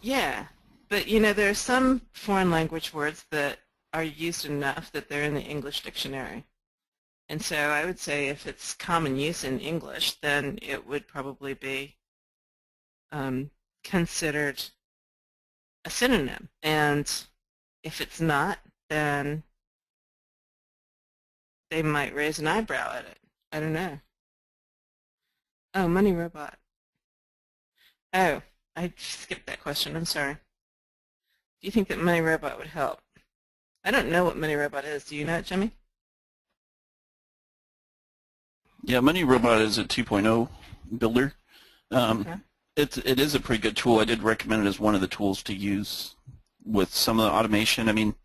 Yeah, but you know, there are some foreign language words that are used enough that they're in the English dictionary. And so I would say if it's common use in English, then it would probably be considered a synonym. And if it's not, then they might raise an eyebrow at it. I don't know. Oh, Money Robot. Oh, I skipped that question. I'm sorry. Do you think that Money Robot would help? I don't know what Money Robot is. Do you know it, Jimmy? Yeah, Money Robot is a 2.0 builder. Okay. It is a pretty good tool. I did recommend it as one of the tools to use with some of the automation. I mean,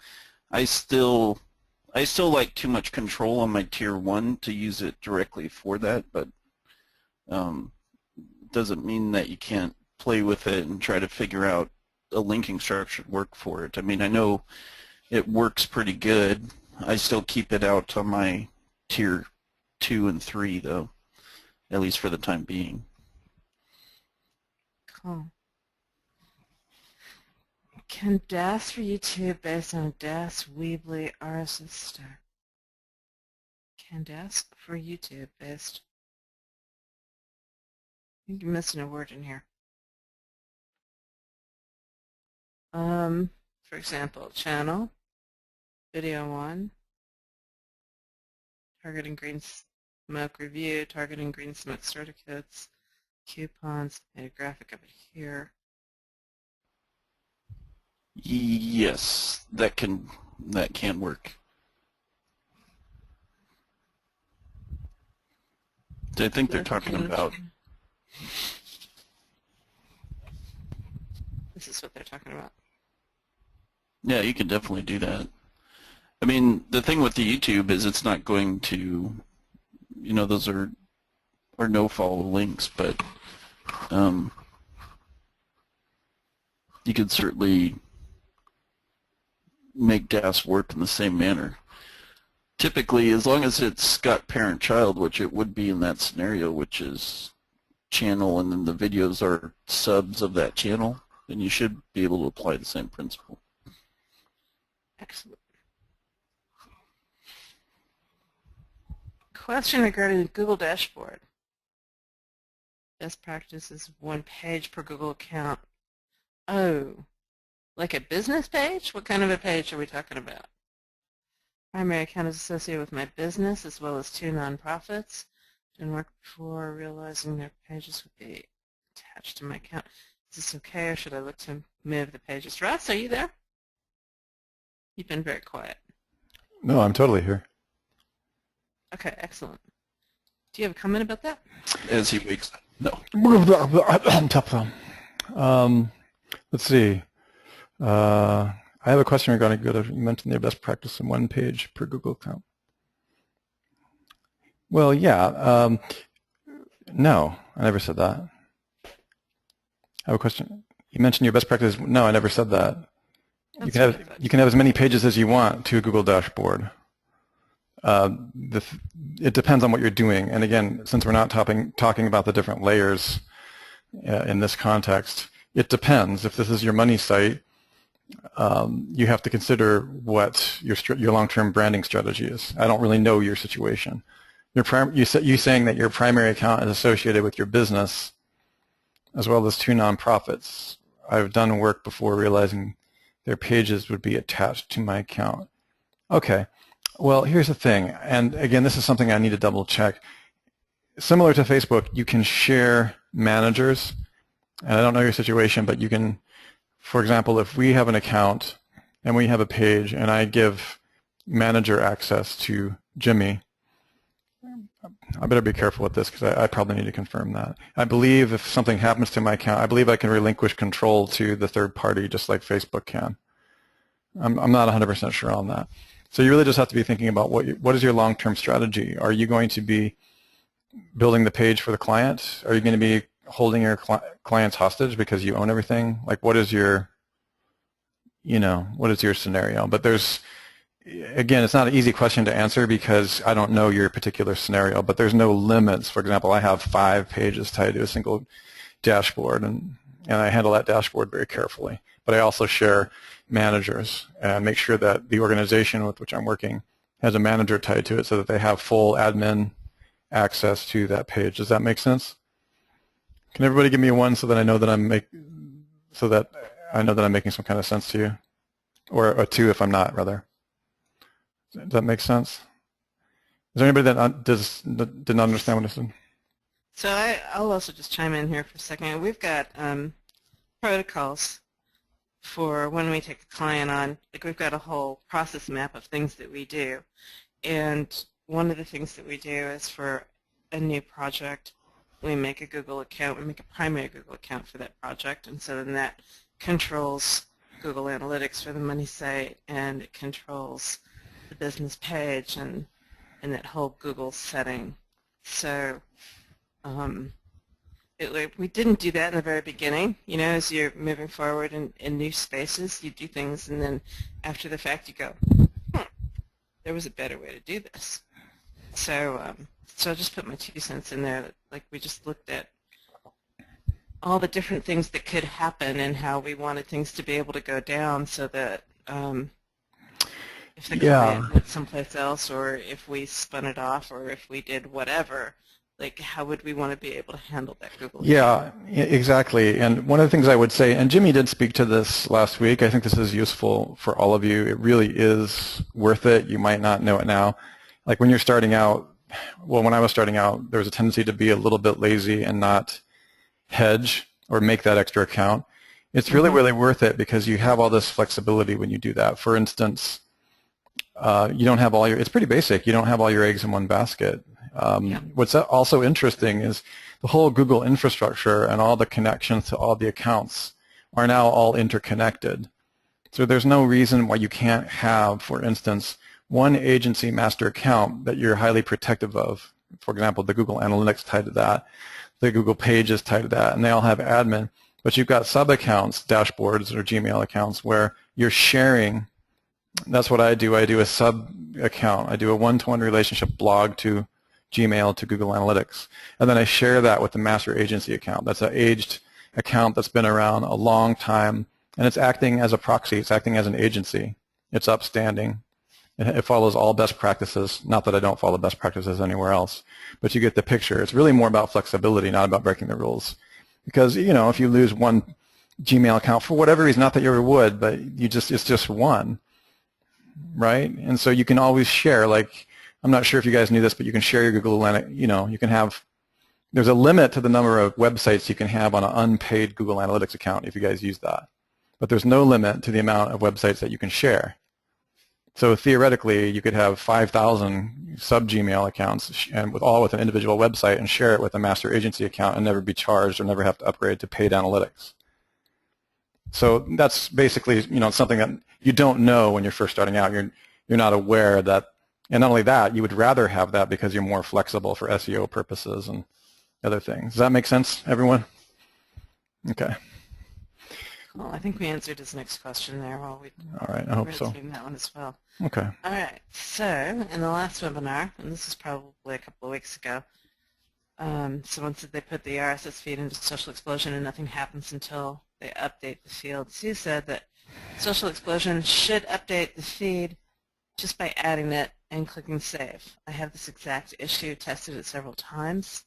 I still like too much control on my Tier 1 to use it directly for that, but doesn't mean that you can't play with it and try to figure out a linking structure to work for it. I mean, I know it works pretty good. I still keep it out on my Tier 2 and 3, though, at least for the time being. Cool. Can DAS for YouTube based on DAS Weebly RSS star? Can DAS for YouTube based? I think you're missing a word in here. For example, channel, video 1, targeting green smoke review, targeting green smoke certificates, coupons, made a graphic of it here. Yes, that can work. I think they're talking about. This is what they're talking about. Yeah, you can definitely do that. I mean, the thing with the YouTube is it's not going to, you know, those are no follow links, but you could certainly make DAS work in the same manner. Typically, as long as it's got parent-child, which it would be in that scenario, which is channel, and then the videos are subs of that channel, then you should be able to apply the same principle. Excellent. Question regarding the Google dashboard. Best practice is 1 page per Google account. Oh, like a business page? What kind of a page are we talking about? Primary account is associated with my business as well as 2 nonprofits. Didn't work before realizing their pages would be attached to my account. Is this okay, or should I look to move the pages? Russ, are you there? You've been very quiet. No, I'm totally here. Okay, excellent. Do you have a comment about that? As he wakes up. No. Let's see. I have a question regarding Google. You mentioned their best practice in 1 page per Google account. Well, yeah. No, I never said that. I have a question. You mentioned your best practice. No, I never said that. You can have as many pages as you want to a Google dashboard. It depends on what you're doing. And again, since we're not talking about the different layers in this context, it depends. If this is your money site, you have to consider what your long-term branding strategy is. I don't really know your situation. You saying that your primary account is associated with your business as well as 2 nonprofits. I've done work before realizing their pages would be attached to my account. Okay. Well, here's the thing, and again, this is something I need to double check. Similar to Facebook, you can share managers, and I don't know your situation, but you can, for example, if we have an account and we have a page and I give manager access to Jimmy, I better be careful with this because I probably need to confirm that. I believe if something happens to my account, I believe I can relinquish control to the third party just like Facebook can. I'm not 100% sure on that. So you really just have to be thinking about what is your long-term strategy. Are you going to be building the page for the client? Are you going to be holding your clients hostage because you own everything? Like, what is your scenario? But again, it's not an easy question to answer because I don't know your particular scenario, but there's no limits. For example, I have 5 pages tied to a single dashboard, and I handle that dashboard very carefully. But I also share managers and make sure that the organization with which I'm working has a manager tied to it so that they have full admin access to that page. Does that make sense? Can everybody give me a 1 so that I know that I'm making some kind of sense to you, or a 2 if I'm not, rather. Does that make sense? Is there anybody that didn't understand what I said? So I'll also just chime in here for a second. We've got protocols for when we take a client on. Like, we've got a whole process map of things that we do. And one of the things that we do is for a new project, we make a Google account. We make a primary Google account for that project. And so then that controls Google Analytics for the money site, and it controls the business page and that whole Google setting. So we didn't do that in the very beginning. You know, as you're moving forward in new spaces, you do things, and then after the fact you go, there was a better way to do this. So I just put my 2 cents in there. Like, we just looked at all the different things that could happen and how we wanted things to be able to go down so that if the client went someplace else, or if we spun it off, or if we did whatever, like how would we want to be able to handle that Google? Yeah, exactly. And one of the things I would say, and Jimmy did speak to this last week, I think this is useful for all of you. It really is worth it. You might not know it now. Like when you're starting out, well, when I was starting out, there was a tendency to be a little bit lazy and not hedge or make that extra account. It's really, really worth it because you have all this flexibility when you do that. For instance, you don't have all your, it's pretty basic, you don't have all your eggs in one basket. What's also interesting is the whole Google infrastructure and all the connections to all the accounts are now all interconnected. So there's no reason why you can't have, for instance, one agency master account that you're highly protective of. For example, the Google Analytics tied to that, the Google Pages tied to that, and they all have admin. But you've got sub-accounts, dashboards, or Gmail accounts where you're sharing. That's what I do. I do a sub-account. I do a one-to-one relationship blog to Gmail to Google Analytics. And then I share that with the master agency account. That's an aged account that's been around a long time, and it's acting as a proxy. It's acting as an agency. It's upstanding. It follows all best practices. Not that I don't follow best practices anywhere else, but you get the picture. It's really more about flexibility, not about breaking the rules. Because, you know, if you lose one Gmail account for whatever reason, not that you ever would, but it's just one, right? And so you can always share, like, I'm not sure if you guys knew this, but you can share your Google Analytics, you know, you can have, there's a limit to the number of websites you can have on an unpaid Google Analytics account if you guys use that. But there's no limit to the amount of websites that you can share. So theoretically, you could have 5,000 sub-Gmail accounts and with an individual website and share it with a master agency account and never be charged or never have to upgrade to paid analytics. So that's basically, you know, something that you don't know when you're first starting out. You're not aware that, and not only that, you would rather have that because you're more flexible for SEO purposes and other things. Does that make sense, everyone? Okay. Well, I think we answered his next question there. All right, I hope so. That one as well. Okay. All right. So in the last webinar, and this was probably a couple of weeks ago, someone said they put the RSS feed into Social Explosion and nothing happens until they update the field. Sue said that Social Explosion should update the feed just by adding it and clicking save. I have this exact issue, tested it several times.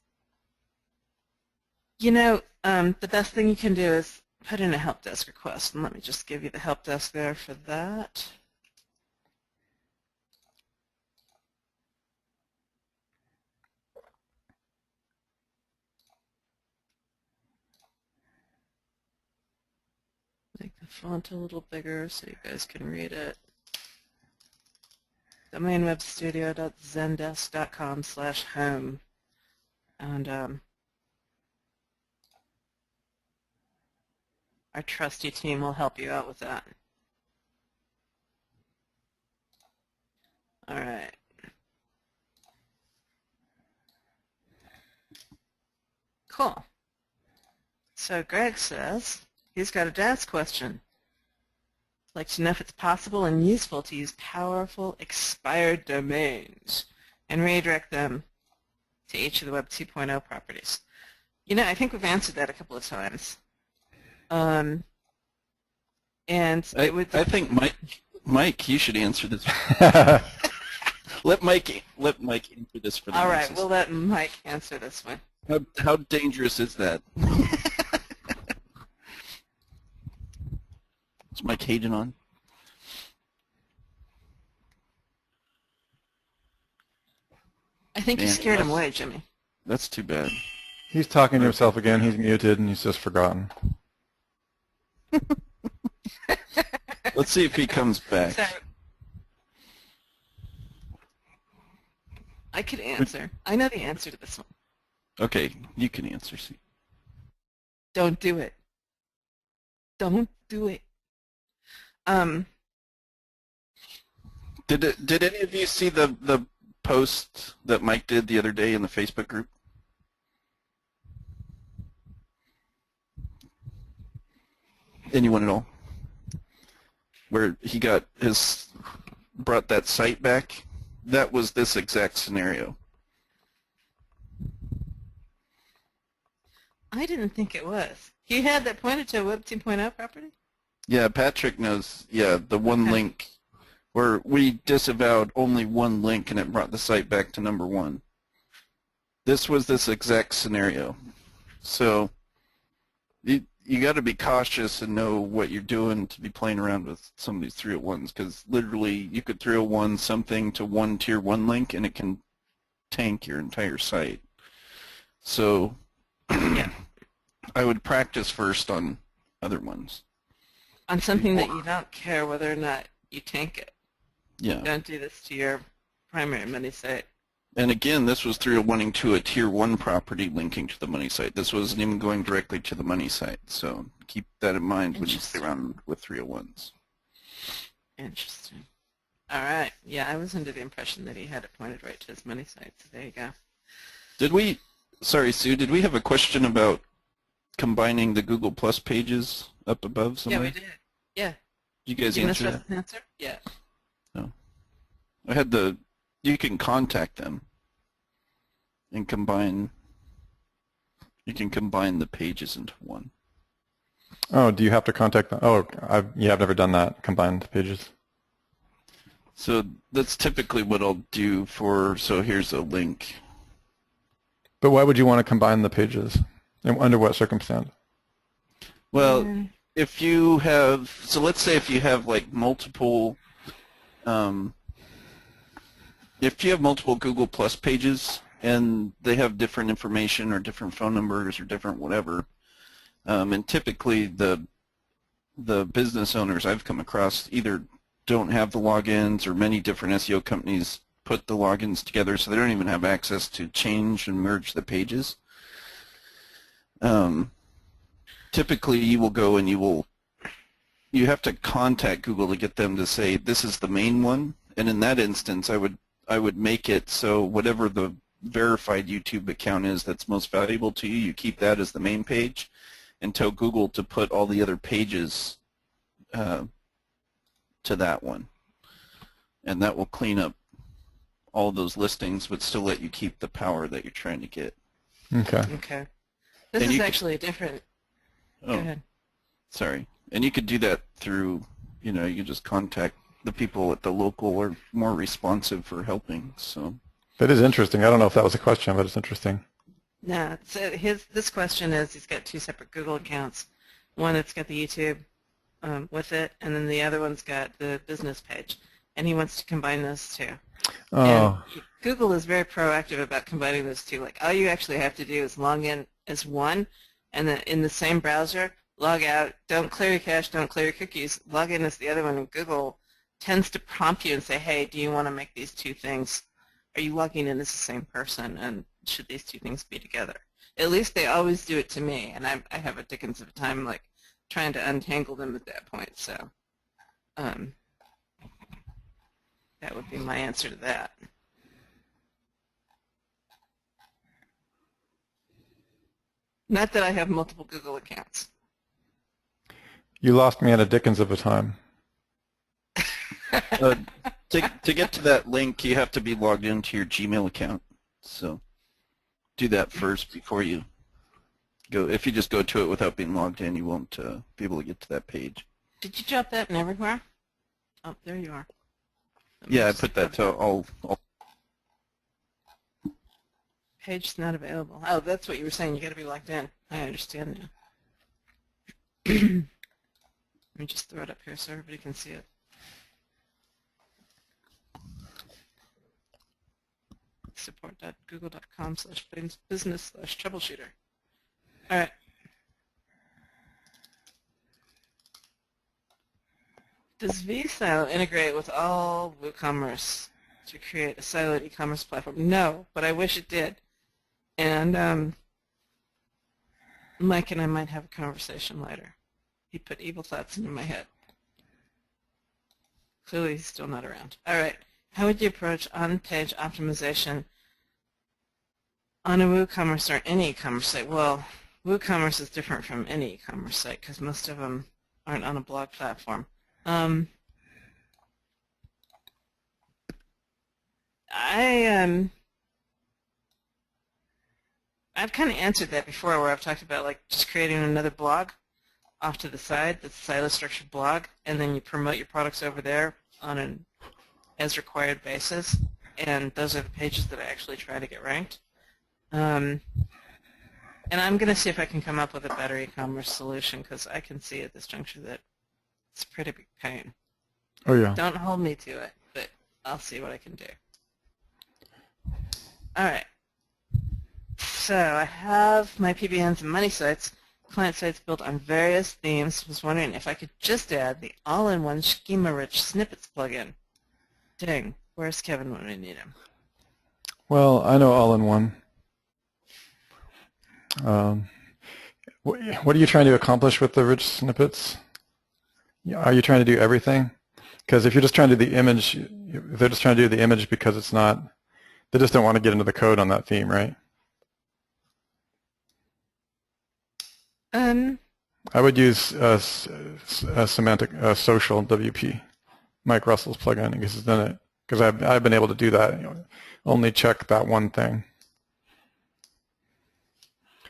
You know, the best thing you can do is put in a help desk request, and let me just give you the help desk there for that. Make the font a little bigger so you guys can read it. domainwebstudio.zendesk.com/home. And our trusty team will help you out with that. All right. Cool. So Greg says he's got a dance question. I'd like to know if it's possible and useful to use powerful expired domains and redirect them to each of the Web 2.0 properties. You know, I think we've answered that a couple of times. And I think Mike, you should answer this. Let Mike answer this for the All right, masses. we'll let Mike answer this one. How dangerous is that? Is Mike Hayden on? I think you scared him away, Jimmy. That's too bad. He's talking to himself again. He's muted and he's just forgotten. Let's see if he comes back. So, I could answer. I know the answer to this one. Okay, you can answer. See. Don't do it. Don't do it. Did any of you see the post that Mike did the other day in the Facebook group? Anyone at all? Where he brought that site back? That was this exact scenario. I didn't think it was. He had that pointed to a Web 2.0 property? Yeah, Patrick knows. Yeah, the one link where we disavowed only one link and it brought the site back to number 1. this was this exact scenario. So you got to be cautious and know what you're doing to be playing around with some of these 301s, because literally you could 301 something to one tier 1 link and it can tank your entire site. So Yeah. I would practice first on other ones. On something that you don't care whether or not you tank it. Yeah. Don't do this to your primary money site. And again, this was 301ing to a tier 1 property linking to the money site. This wasn't even going directly to the money site. So keep that in mind when you play around with 301s. Interesting. All right. Yeah, I was under the impression that he had it pointed right to his money site. So there you go. Did we, sorry Sue, did we have a question about combining the Google Plus pages up above somewhere? Yeah, we did. Yeah. Did you guys You answer that? answer? Yeah. No. I had the, you can contact them and combine, you can combine the pages into one. Oh, do you have to contact them? Oh, I've never done that, combined pages. So that's typically what I'll do for, so here's a link. But why would you want to combine the pages? And under what circumstance? Well, if you have, so let's say if you have like multiple, if you have multiple Google Plus pages and they have different information or different phone numbers or different whatever, and typically the business owners I've come across either don't have the logins, or many different SEO companies put the logins together so they don't even have access to change and merge the pages. Typically you will go and you have to contact Google to get them to say this is the main one, and in that instance I would make it so whatever the verified YouTube account is that's most valuable to you, you keep that as the main page and tell Google to put all the other pages to that one, and that will clean up all those listings but still let you keep the power that you're trying to get. Okay. Okay. This And is you actually a different. Oh, Go ahead. sorry. And you could do that through, you know, you could just contact the people at the local or more responsive for helping. So That is interesting. I don't know if that was a question, but it's interesting. No, so this question is he's got 2 separate Google accounts. One that's got the YouTube with it, and then the other one's got the business page. And he wants to combine those 2. Oh. And Google is very proactive about combining those 2. Like, all you actually have to do is log in as one, and then in the same browser, log out. Don't clear your cache, don't clear your cookies. Log in as the other one, and Google tends to prompt you and say, hey, do you want to make these 2 things? Are you logging in as the same person, and should these 2 things be together? At least they always do it to me, and I have a dickens of a time like trying to untangle them at that point. So that would be my answer to that. Not that I have multiple Google accounts. You lost me at a dickens of a time. to get to that link, you have to be logged into your Gmail account. So do that first before you go. If you just go to it without being logged in, you won't be able to get to that page. Did you drop that in everywhere? Oh, there you are. Yeah, I put that to all. Page's not available. Oh, that's what you were saying. You got to be logged in. I understand now. Let me just throw it up here so everybody can see it. support.google.com/business/troubleshooter. All right. Does vSilo integrate with all WooCommerce to create a siloed e-commerce platform? No, but I wish it did. And Mike and I might have a conversation later. He put evil thoughts into my head. Clearly he's still not around. All right. How would you approach on-page optimization on a WooCommerce or any e-commerce site? Well, WooCommerce is different from any e-commerce site because most of them aren't on a blog platform. I've kind of answered that before, where I've talked about like just creating another blog off to the side that's a silo structured blog, and then you promote your products over there on an as required basis, and those are the pages that I actually try to get ranked. And I'm going to see if I can come up with a better e-commerce solution, because I can see at this juncture that it's a pretty big pain. Oh yeah. Don't hold me to it, but I'll see what I can do. All right. So I have my PBNs and money sites, client sites built on various themes. Was wondering if I could just add the all-in-one schema-rich snippets plugin. Dang, where's Kevin when we need him? Well, I know all-in-one. What are you trying to accomplish with the rich snippets? Are you trying to do everything? Because if you're just trying to do the image, if they're just trying to do the image because it's not, they just don't want to get into the code on that theme, right? I would use a semantic social WP, Mike Russell's plugin, because it's done it. Because I've been able to do that. Only check that one thing.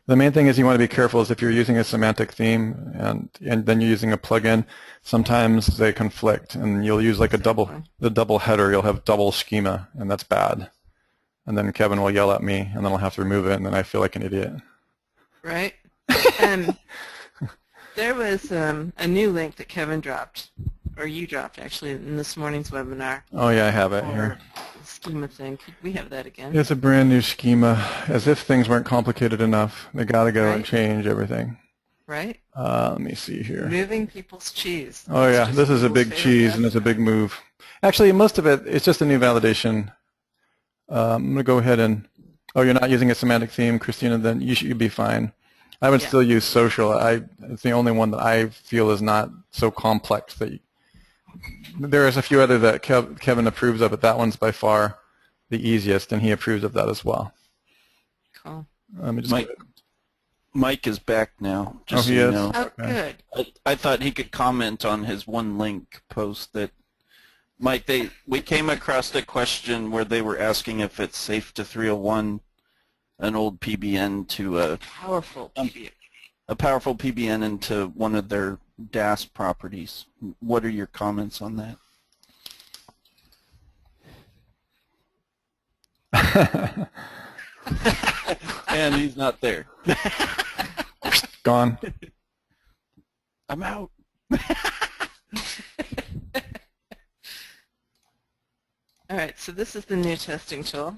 The main thing is you want to be careful is if you're using a semantic theme and then you're using a plugin, sometimes they conflict, and you'll use like the double header. You'll have double schema, and that's bad. And then Kevin will yell at me, and then I'll have to remove it, and then I feel like an idiot. Right. And there was a new link that Kevin dropped, or you dropped actually, in this morning's webinar. Oh yeah, I have it here. Schema thing. Could we have that again? It's a brand new schema. As if things weren't complicated enough. They got to go and Right. change everything. Right. Let me see here. Moving people's cheese. Oh That's yeah, just this is a people's big favorite cheese and it's a big move. Actually, most of it, it's just a new validation. I'm going to go ahead and, oh, you're not using a semantic theme, Christina, then you'd be fine. I would still use social. It's the only one that I feel is not so complex. There is a few other that Kevin approves of, but that one's by far the easiest, and he approves of that as well. Cool. Mike is back now. Just he so you is? know. Oh, Okay. good. I thought he could comment on his one link post that Mike, we came across a question where they were asking if it's safe to 301 an old PBN to Powerful PBN. a powerful PBN into one of their DAS properties. What are your comments on that? And he's not there. Gone. I'm out. All right, so this is the new testing tool.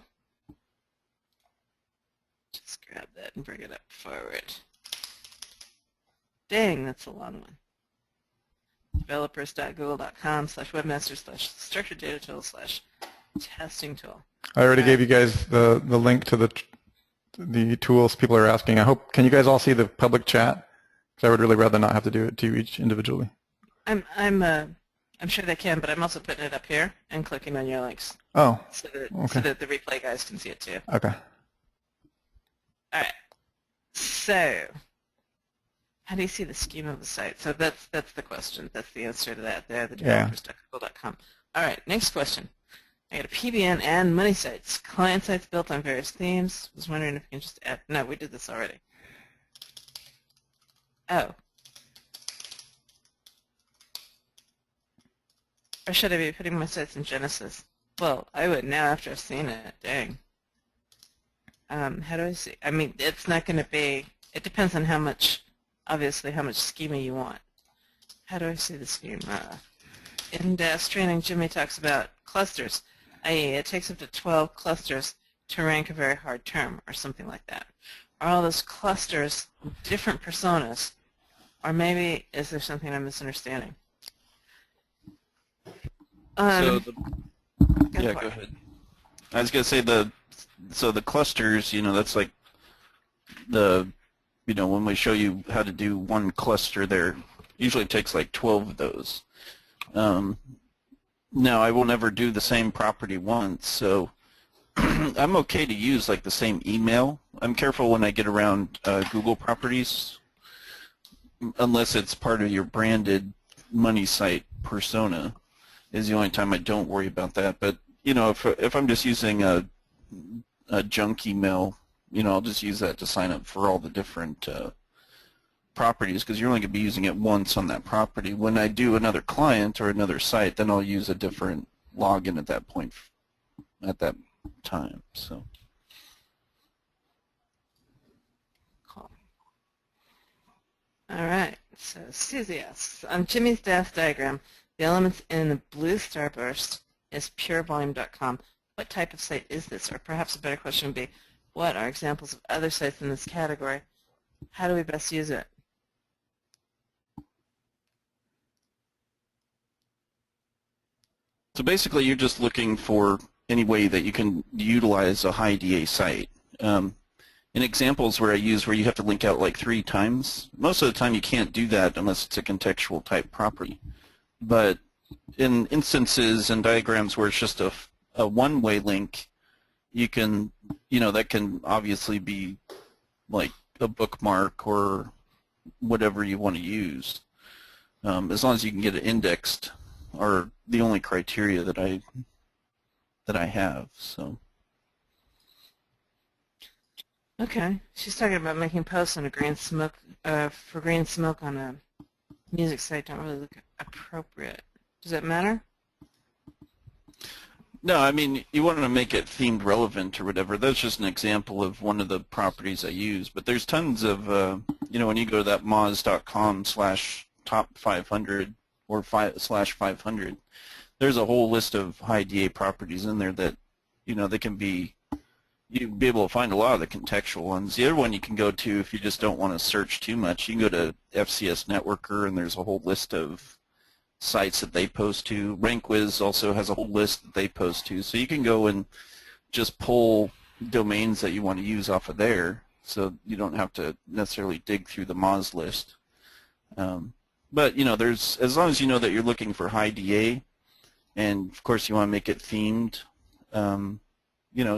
Just grab that and bring it up forward. Dang, that's a long one. Developers.google.com/webmaster/structured data tool/testing tool. I already gave you guys the link to the tools people are asking. Can you guys all see the public chat? Because I would really rather not have to do it to you each individually. I'm sure they can, but I'm also putting it up here and clicking on your links Oh, so okay. that the replay guys can see it too. Okay. All right. So, how do you see the schema of the site? So that's the question. That's the answer to that there, the developers.google.com. All right, next question. I got a PBN and money sites. Client sites built on various themes. Was wondering if you can just add. No, we did this already. Oh. Or should I be putting my sites in Genesis? Well, I would now after I've seen it. Dang. How do I see? I mean, it's not going to be. It depends on how much, obviously, how much schema you want. How do I see the schema? In DAS training, Jimmy talks about clusters, i.e., it takes up to 12 clusters to rank a very hard term, or something like that. Are all those clusters different personas, or maybe is there something I'm misunderstanding? Go ahead. I was going to say the clusters, that's like when we show you how to do one cluster there, usually it takes like 12 of those. Now, I will never do the same property once, so I'm okay to use like the same email. I'm careful when I get around Google properties, unless it's part of your branded money site persona is the only time I don't worry about that. But, if I'm just using a junk email, I'll just use that to sign up for all the different properties, because you're only going to be using it once on that property. When I do another client or another site, then I'll use a different login at that point, at that time. So All right, so Susie asks, on Jimmy's DAS diagram, the elements in the blue starburst is purevolume.com. What type of site is this? Or perhaps a better question would be, what are examples of other sites in this category? How do we best use it? So basically, you're just looking for any way that you can utilize a high DA site. In examples where you have to link out like 3 times, most of the time you can't do that unless it's a contextual type property. But in instances and diagrams where it's just a one-way link, you can, that can obviously be like a bookmark or whatever you want to use, as long as you can get it indexed, are the only criteria that I have. So. Okay, she's talking about making posts on a green smoke for green smoke on a music site. Don't really look appropriate. Does that matter? No, I mean, you want to make it themed relevant or whatever. That's just an example of one of the properties I use. But there's tons of, when you go to that moz.com/top500 or /500, there's a whole list of high DA properties in there that, they can be, you'll be able to find a lot of the contextual ones. The other one you can go to if you just don't want to search too much, you can go to FCS Networker, and there's a whole list of sites that they post to. RankWiz also has a whole list that they post to. So you can go and just pull domains that you want to use off of there, so you don't have to necessarily dig through the Moz list. But there's, as long as you know that you're looking for high DA, and of course you want to make it themed,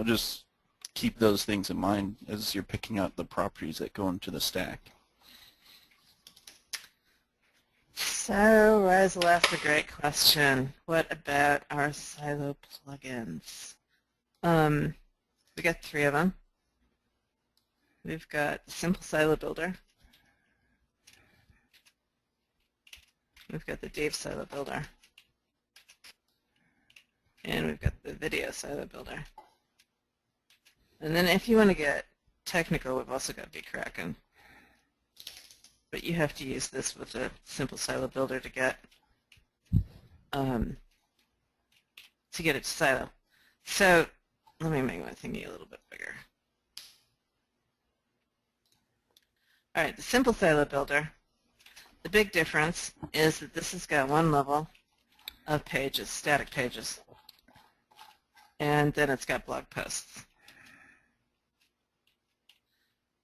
just keep those things in mind as you're picking out the properties that go into the stack. So, Rosal asked a great question. What about our silo plugins? We got 3 of them. We've got Simple Silo Builder. We've got the Dave Silo Builder. And we've got the Video Silo Builder. And then if you want to get technical, we've also got vCracken. But you have to use this with a Simple Silo Builder to get it to silo. So let me make my thingy a little bit bigger. All right, the Simple Silo Builder. The big difference is that this has got one level of pages, static pages, and then it's got blog posts.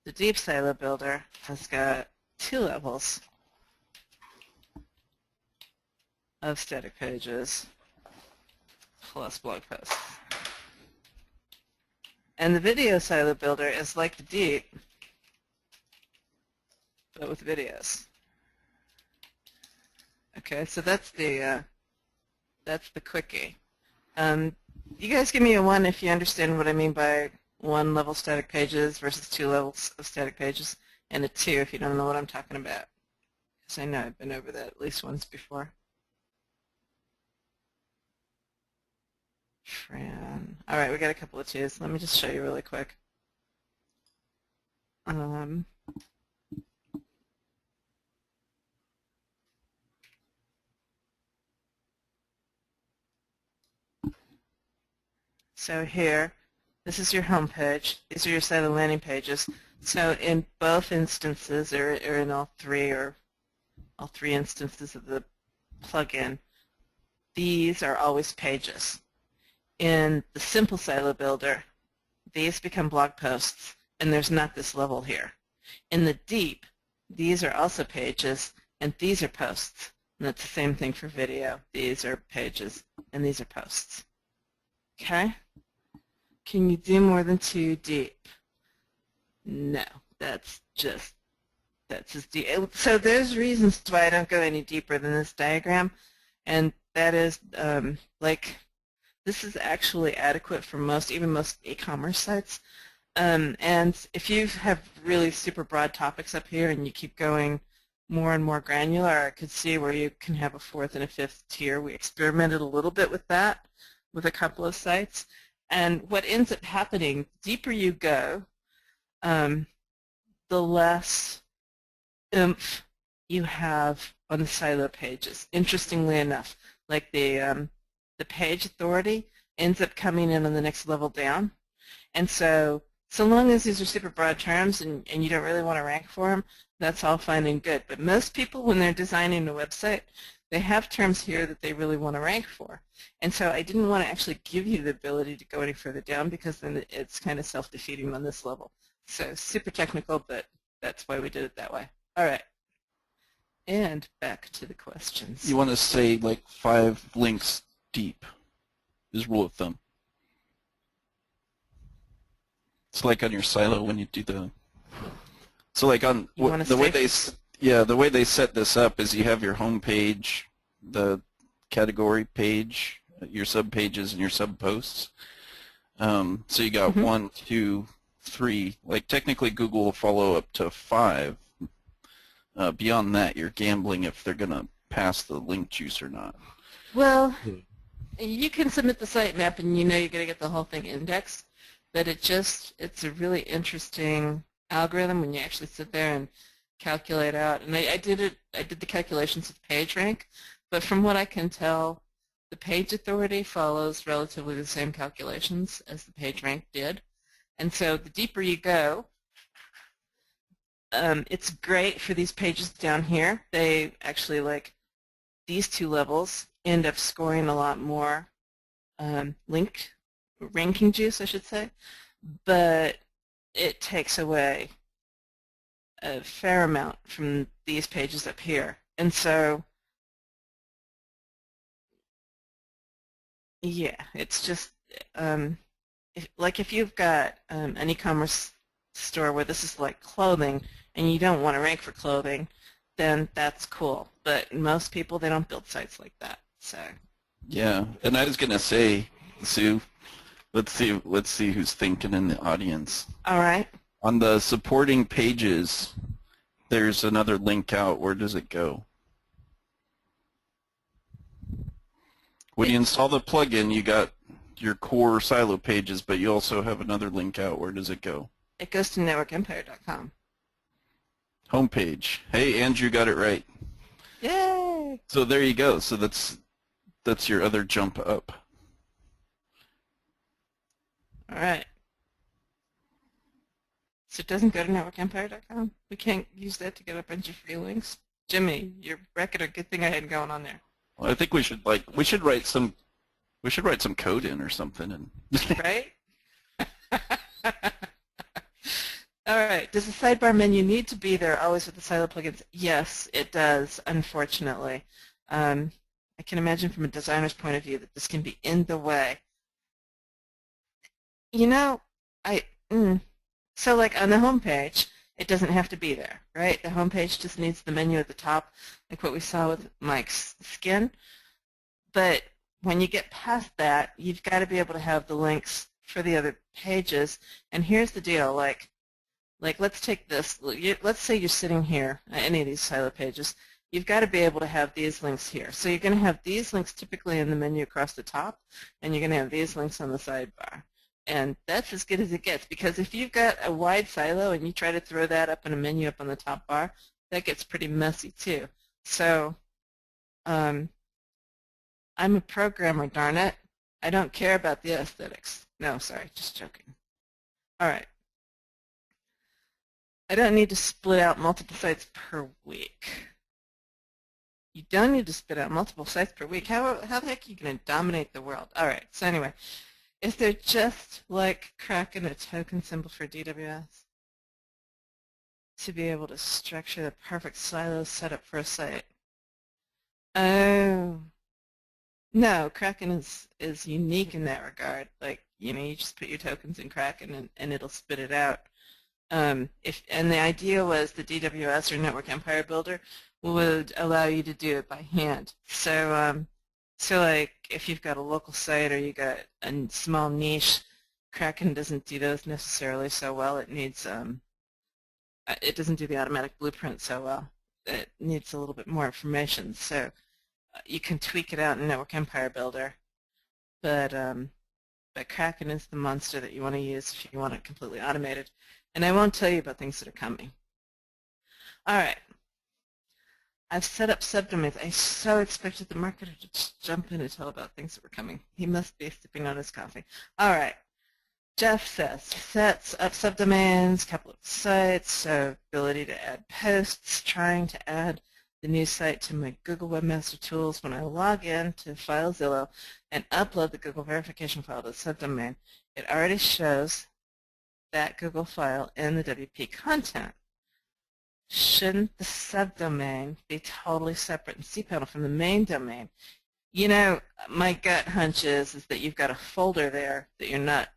The Deep Silo Builder has got 2 levels of static pages plus blog posts. And the Video Silo Builder is like the Deep, but with videos. Okay, so that's the quickie. You guys give me a 1 if you understand what I mean by 1 level static pages versus 2 levels of static pages, and a 2 if you don't know what I'm talking about. Because I know I've been over that at least once before. Fran. All right, we got a couple of 2s. Let me just show you really quick. So here, this is your home page. These are your silo landing pages. So in both instances, or in all three instances of the plugin, these are always pages. In the Simple Silo Builder, these become blog posts, and there's not this level here. In the Deep, these are also pages, and these are posts. And that's the same thing for video. These are pages, and these are posts. Okay? Can you do more than 2 deep? No, that's just deep. So there's reasons why I don't go any deeper than this diagram, and that is this is actually adequate for even most e-commerce sites. And if you have really super broad topics up here and you keep going more and more granular, I could see where you can have a 4th and a 5th tier. We experimented a little bit with that with a couple of sites. And what ends up happening, the deeper you go, the less oomph you have on the silo pages. Interestingly enough, like the page authority ends up coming in on the next level down. And so long as these are super broad terms and you don't really want to rank for them, that's all fine and good. But most people, when they're designing a website, they have terms here that they really want to rank for. And so I didn't want to actually give you the ability to go any further down because then it's kind of self-defeating on this level. So super technical, but that's why we did it that way. All right. And back to the questions. You want to say like 5 links deep is rule of thumb. It's like on your silo when you do the. So like on the way they set this up is you have your home page, the category page, your sub pages, and your sub posts. So you got 1, 2, 3. Like technically, Google will follow up to 5. Beyond that, you're gambling if they're gonna pass the link juice or not. Well, you can submit the sitemap, and you know you're gonna get the whole thing indexed. But it's a really interesting algorithm when you actually sit there and calculate out. And I did the calculations with PageRank, but from what I can tell, the page authority follows relatively the same calculations as the PageRank did. And so the deeper you go, it's great for these pages down here. They actually, like, these 2 levels end up scoring a lot more ranking juice, I should say, but it takes away a fair amount from these pages up here. And so, yeah, it's just, if you've got an e-commerce store where this is like clothing and you don't want to rank for clothing, then that's cool. But most people, they don't build sites like that. So. Yeah, and I was gonna say, Sue, let's see who's thinking in the audience. All right. On the supporting pages, there's another link out. Where does it go? When you install the plugin, you got your core silo pages, but you also have another link out. Where does it go? It goes to networkempire.com. Homepage. Hey, Andrew got it right. Yay! So there you go. So that's your other jump up. All right. So it doesn't go to networkempire.com? We can't use that to get a bunch of free links? Jimmy, you're wrecking a good thing I had going on there. Well, I think we should write some code in or something and right? All right. Does the sidebar menu need to be there always with the silo plugins? Yes, it does, unfortunately. I can imagine from a designer's point of view that this can be in the way. You know, so like on the home page, it doesn't have to be there, right? The home page just needs the menu at the top, like what we saw with Mike's skin. But when you get past that, you've got to be able to have the links for the other pages. And here's the deal, like let's take this. Let's say you're sitting here, any of these silo pages. You've got to be able to have these links here. So you're going to have these links typically in the menu across the top, and you're going to have these links on the sidebar. And that's as good as it gets, because if you've got a wide silo and you try to throw that up in a menu up on the top bar, that gets pretty messy too. So I'm a programmer, darn it. I don't care about the aesthetics. No, sorry, just joking. All right. I don't need to split out multiple sites per week. You don't need to split out multiple sites per week. How the heck are you going to dominate the world? All right, so anyway. Is there just like cracking a token symbol for DWS to be able to structure the perfect silo setup for a site? Oh, no, Kraken is unique in that regard. Like, you know, you just put your tokens in Kraken and it'll spit it out. And the idea was the DWS or Network Empire Builder would allow you to do it by hand. So like if you've got a local site or you got a small niche, Kraken doesn't do those necessarily so well. It needs it doesn't do the automatic blueprint so well. It needs a little bit more information. So you can tweak it out in Network Empire Builder, but Kraken is the monster that you want to use if you want it completely automated. And I won't tell you about things that are coming. All right. I've set up subdomains. I so expected the marketer to just jump in and tell about things that were coming. He must be sipping on his coffee. All right. Jeff says, sets up subdomains, couple of sites, so ability to add posts, trying to add the new site to my Google Webmaster Tools. When I log in to FileZilla and upload the Google verification file to the subdomain, it already shows that Google file in the WP content. Shouldn't the subdomain be totally separate in cPanel from the main domain? You know, my gut hunch is that you've got a folder there that you're not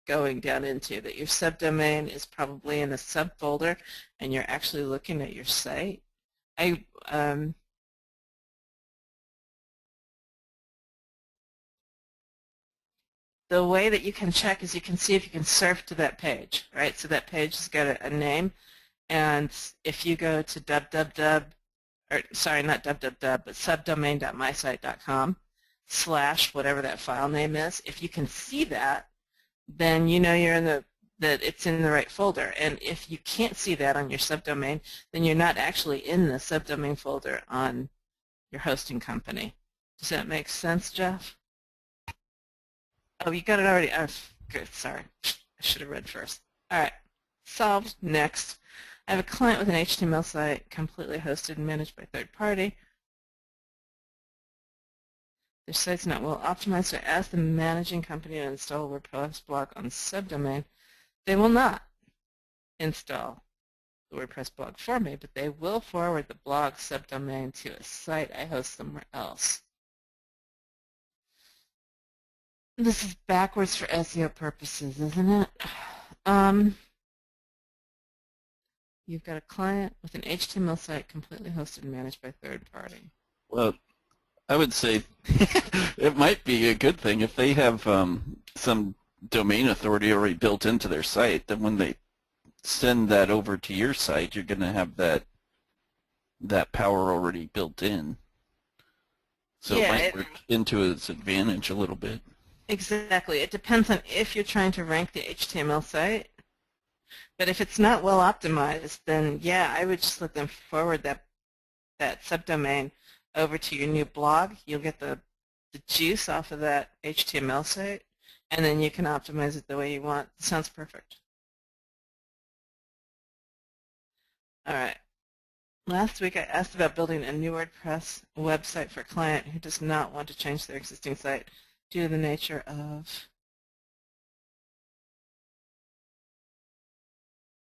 going down into, that your subdomain is probably in a subfolder and you're actually looking at your site. The way that you can check is you can see if you can surf to that page, right? So that page has got a name, and if you go to subdomain.mysite.com/ whatever that file name is, if you can see that, then you know that it's in the right folder. And if you can't see that on your subdomain, then you're not actually in the subdomain folder on your hosting company. Does that make sense, Jeff? Oh, you got it already. Oh, good. Sorry. I should have read first. All right. Solved. Next. I have a client with an HTML site completely hosted and managed by third party. Their site's not well optimized, so I asked the managing company to install a WordPress blog on subdomain. They will not install the WordPress blog for me, but they will forward the blog subdomain to a site I host somewhere else. This is backwards for SEO purposes, isn't it? You've got a client with an HTML site completely hosted and managed by third party. Well, I would say it might be a good thing if they have some domain authority already built into their site. Then when they send that over to your site, you're going to have that power already built in. So yeah, it might work into its advantage a little bit. Exactly. It depends on if you're trying to rank the HTML site. But if it's not well optimized, then yeah, I would just let them forward that subdomain over to your new blog. You'll get the juice off of that HTML site, and then you can optimize it the way you want. Sounds perfect. All right. Last week I asked about building a new WordPress website for a client who does not want to change their existing site due to the nature of...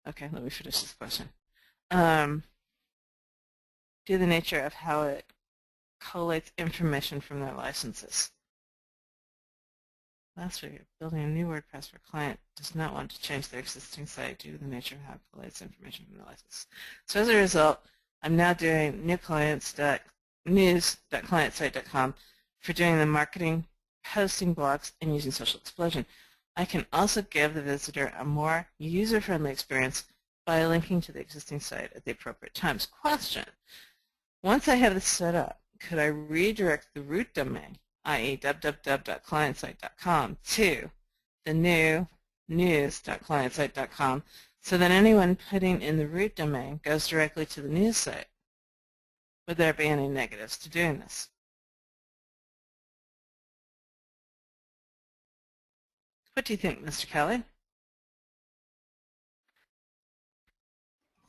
Okay, let me finish this question. Due to the nature of how it collates information from their licenses. Last week, building a new WordPress for a client does not want to change their existing site due to the nature of how it collates information from their licenses. So as a result, I'm now doing news.clientsite.com for doing the marketing, posting blogs, and using Social Explosion. I can also give the visitor a more user-friendly experience by linking to the existing site at the appropriate times. Question: once I have this set up, could I redirect the root domain, i.e. www.clientsite.com, to the new news.clientsite.com so that anyone putting in the root domain goes directly to the news site? Would there be any negatives to doing this? What do you think, Mr. Kelly?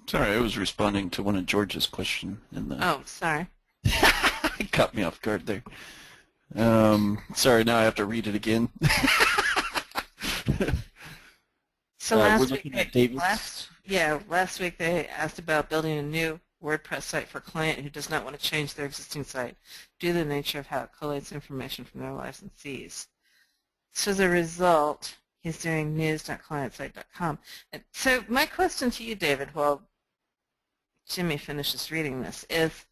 Sorry, I was responding to one of George's questions. Oh, sorry. It caught me off guard there. Sorry, now I have to read it again. So last week they asked about building a new WordPress site for a client who does not want to change their existing site due to the nature of how it collates information from their licensees. So as a result, he's doing news.clientsite.com. And so my question to you, David, while Jimmy finishes reading this, is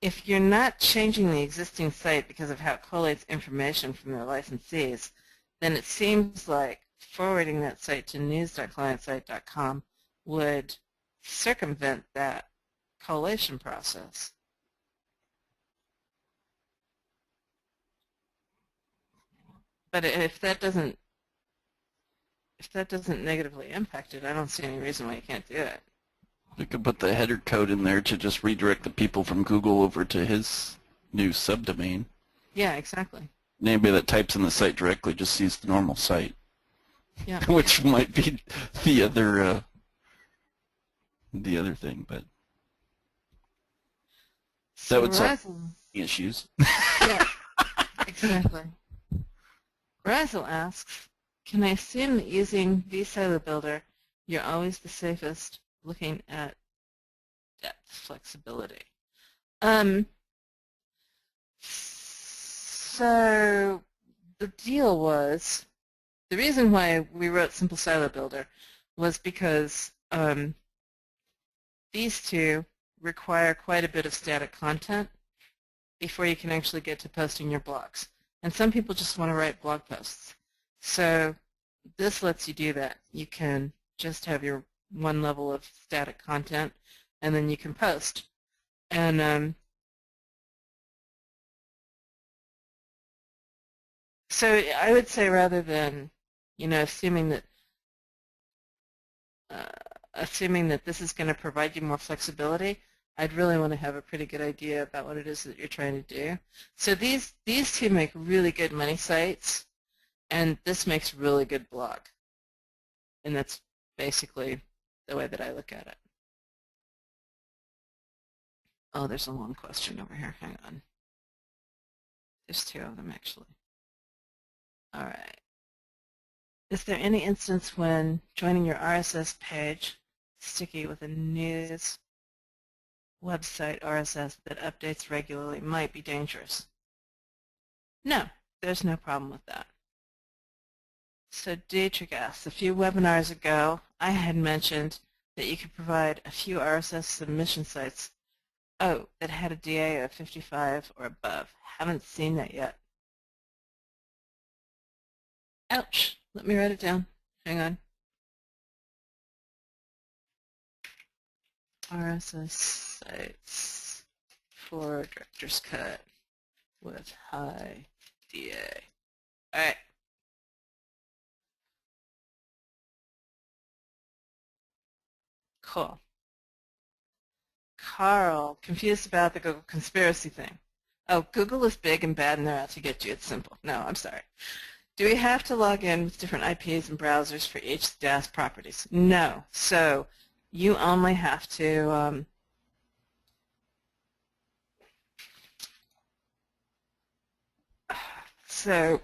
if you're not changing the existing site because of how it collates information from their licensees, then it seems like forwarding that site to news.clientsite.com would circumvent that collation process. But if that doesn't negatively impact it, I don't see any reason why you can't do it. We could put the header code in there to just redirect the people from Google over to his new subdomain. Yeah, exactly. And anybody that types in the site directly just sees the normal site. Yeah. Which might be the other thing, but that would solve issues. Yeah, exactly. Razzle asks, can I assume that using vSilo Builder, you're always the safest looking at depth flexibility? So the deal was, the reason why we wrote Simple Silo Builder was because these two require quite a bit of static content before you can actually get to posting your blogs. And some people just want to write blog posts. So this lets you do that. You can just have your one level of static content, and then you can post. And so I would say, rather than, assuming that this is going to provide you more flexibility, I'd really want to have a pretty good idea about what it is that you're trying to do. So these two make really good money sites, and this makes really good blog. And that's basically the way that I look at it. Oh, there's a long question over here. Hang on. There's two of them, actually. All right. Is there any instance when joining your RSS page, sticky with a news website RSS that updates regularly, might be dangerous? No, there's no problem with that. So Dietrich asks, a few webinars ago, I had mentioned that you could provide a few RSS submission sites that had a DA of 55 or above. Haven't seen that yet. Ouch. Let me write it down. Hang on. RSS sites for Director's Cut with high DA. All right. Cool. Carl, confused about the Google conspiracy thing. Oh, Google is big and bad and they're out to get you. It's simple. No, I'm sorry. Do we have to log in with different IPs and browsers for each DAS properties? No. So you only have to so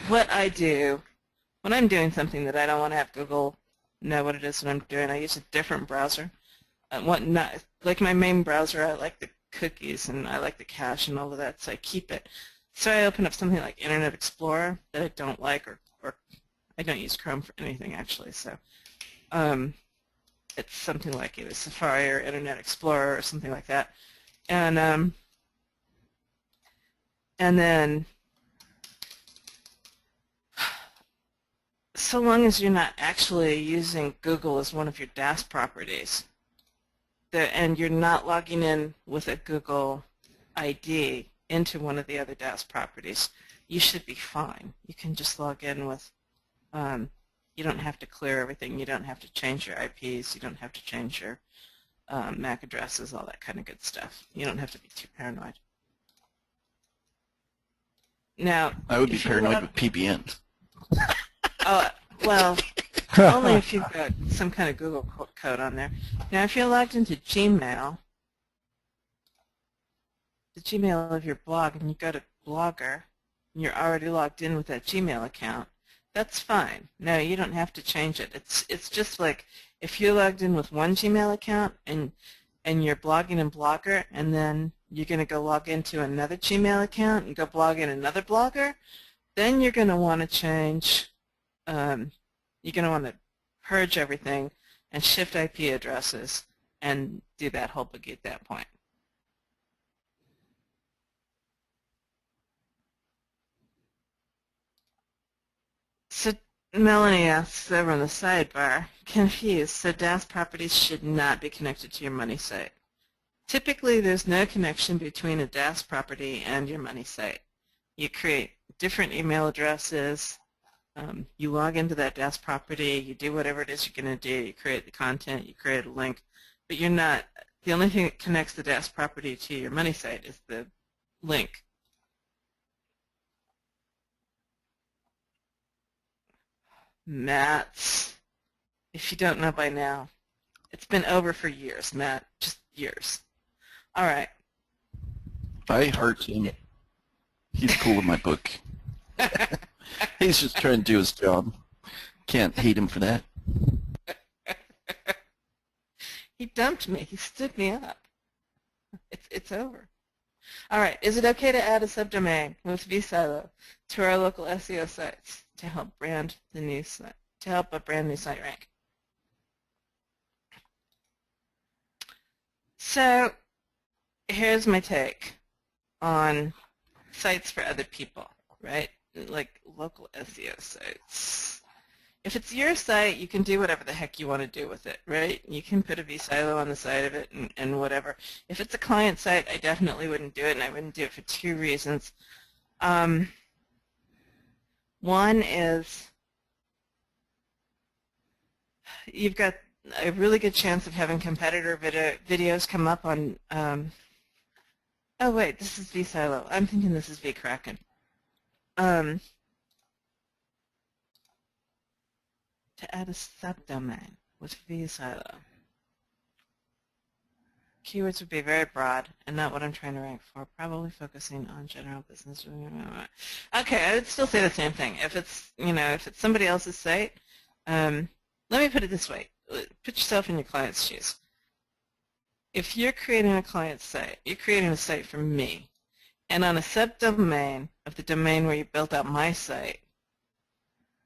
what I do when I'm doing something that I don't want to have Google know what it is that I'm doing, I use a different browser. Like my main browser, I like the cookies and I like the cache and all of that, so I keep it. So I open up something like Internet Explorer that I don't like, or I don't use Chrome for anything actually. So it's something like either Safari or Internet Explorer or something like that, and then so long as you're not actually using Google as one of your DAS properties, and you're not logging in with a Google ID into one of the other DAS properties, you should be fine. You can just log in with, you don't have to clear everything, you don't have to change your IPs, you don't have to change your MAC addresses, all that kind of good stuff. You don't have to be too paranoid. Now, I would be paranoid with PBNs. Oh, well, only if you've got some kind of Google code on there. Now, if you're logged into Gmail, the Gmail of your blog, and you go to Blogger, and you're already logged in with that Gmail account, that's fine. No, you don't have to change it. It's just like if you're logged in with one Gmail account and you're blogging in Blogger, and then you're going to go log into another Gmail account and go blog in another Blogger, then you're going to want to change. You're going to want to purge everything and shift IP addresses and do that whole boogie at that point. So Melanie asks over on the sidebar, confused, so DAS properties should not be connected to your money site. Typically, there's no connection between a DAS property and your money site. You create different email addresses You log into that DAS property, you do whatever it is you're going to do, you create the content, you create a link, but you're not, the only thing that connects the DAS property to your money site is the link. Matt, if you don't know by now, it's been over for years, Matt, just years. All right. I heart him. He's cool in my book. He's just trying to do his job. Can't hate him for that. He dumped me. He stood me up. It's over. All right. Is it okay to add a subdomain with vSilo to our local SEO sites to help brand the new site, to help a brand new site rank? So here's my take on sites for other people, right? Like local SEO sites. If it's your site, you can do whatever the heck you want to do with it, right? You can put a vSilo on the side of it and whatever. If it's a client site, I definitely wouldn't do it, and I wouldn't do it for two reasons. One is you've got a really good chance of having competitor videos come up on, oh wait, this is vSilo. I'm thinking this is vKraken. To add a subdomain with vSilo. Keywords would be very broad and not what I'm trying to rank for, probably focusing on general business. Okay, I would still say the same thing. If it's, if it's somebody else's site, let me put it this way. Put yourself in your client's shoes. If you're creating a client site, you're creating a site for me, and on a subdomain of the domain where you built out my site,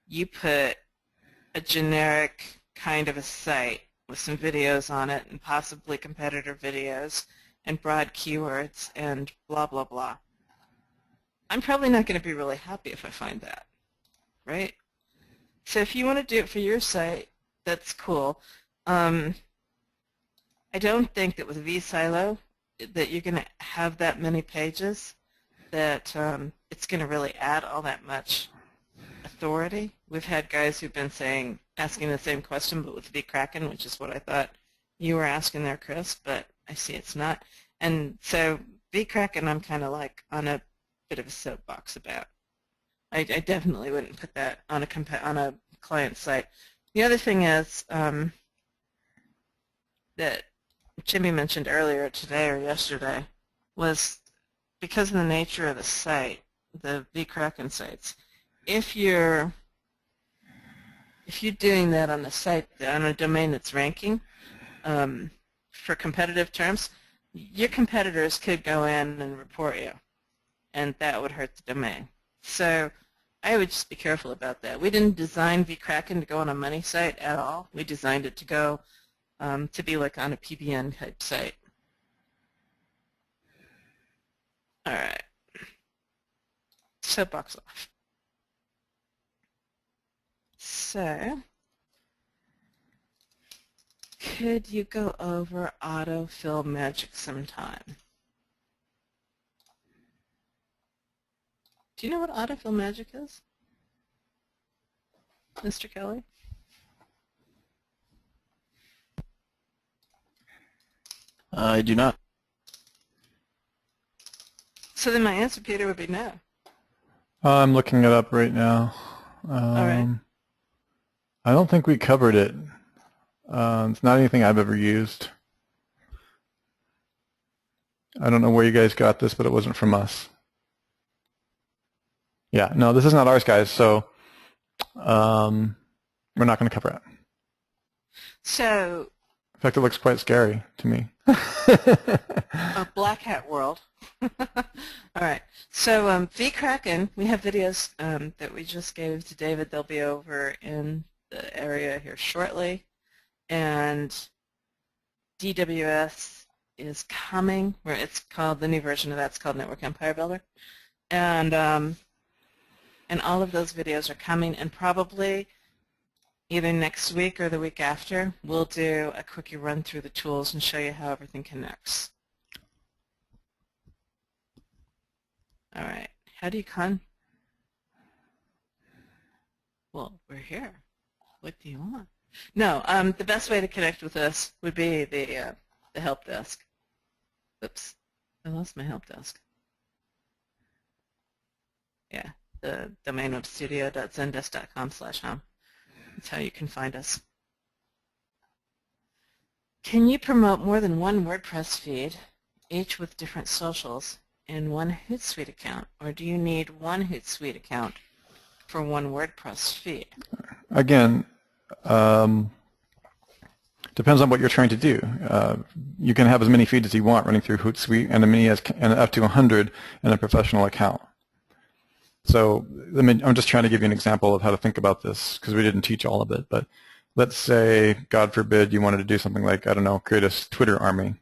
you put a generic kind of a site with some videos on it and possibly competitor videos and broad keywords and blah, blah, blah. I'm probably not going to be really happy if I find that, right? So if you want to do it for your site, that's cool. I don't think that with vSilo that you're going to have that many pages that it's going to really add all that much authority. We've had guys who've been asking the same question, but with vKraken, which is what I thought you were asking there, Chris, but I see it's not. And so vKraken, I'm kind of like on a bit of a soapbox about. I definitely wouldn't put that on a client site. The other thing is that Jimmy mentioned earlier today or yesterday was because of the nature of the site, the vKraken sites. If you're doing that on a site, on a domain that's ranking for competitive terms, your competitors could go in and report you, and that would hurt the domain. So I would just be careful about that. We didn't design vKraken to go on a money site at all. We designed it to go to be like on a PBN type site. All right. Soapbox off. So, could you go over autofill magic sometime? Do you know what autofill magic is, Mr. Kelly? I do not. So then my answer, Peter, would be no. I'm looking it up right now. All right. I don't think we covered it. It's not anything I've ever used. I don't know where you guys got this, but it wasn't from us. Yeah, no, this is not ours, guys, so we're not going to cover it. So, in fact, it looks quite scary to me. a black hat world. All right. So vKraken, we have videos that we just gave to David. They'll be over in the area here shortly. And DWS is coming, where it's called, the new version of that's called Network Empire Builder. And all of those videos are coming, and probably either next week or the week after, we'll do a quickie run through the tools and show you how everything connects. All right. How do you Well, we're here. What do you want? No, the best way to connect with us would be the help desk. Oops, I lost my help desk. Yeah, the domain of studio.zendesk.com/home. That's how you can find us. Can you promote more than one WordPress feed, each with different socials, in one Hootsuite account, or do you need one Hootsuite account for one WordPress feed? Again, depends on what you're trying to do. You can have as many feeds as you want running through Hootsuite, and up to 100 in a professional account. So I'm just trying to give you an example of how to think about this, because we didn't teach all of it. But let's say, God forbid, you wanted to do something like, I don't know, create a Twitter army.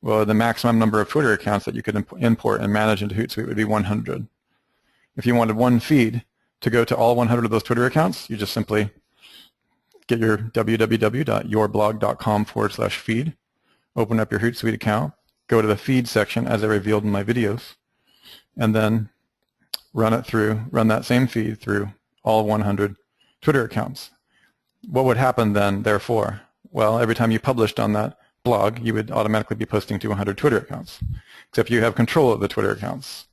Well, the maximum number of Twitter accounts that you could import and manage into Hootsuite would be 100. If you wanted one feed to go to all 100 of those Twitter accounts, you just simply get your www.yourblog.com/feed, open up your Hootsuite account, go to the feed section as I revealed in my videos, and then run that same feed through all 100 Twitter accounts. What would happen then, therefore? Well, every time you published on that blog, you would automatically be posting to 100 Twitter accounts, except you have control of the Twitter accounts.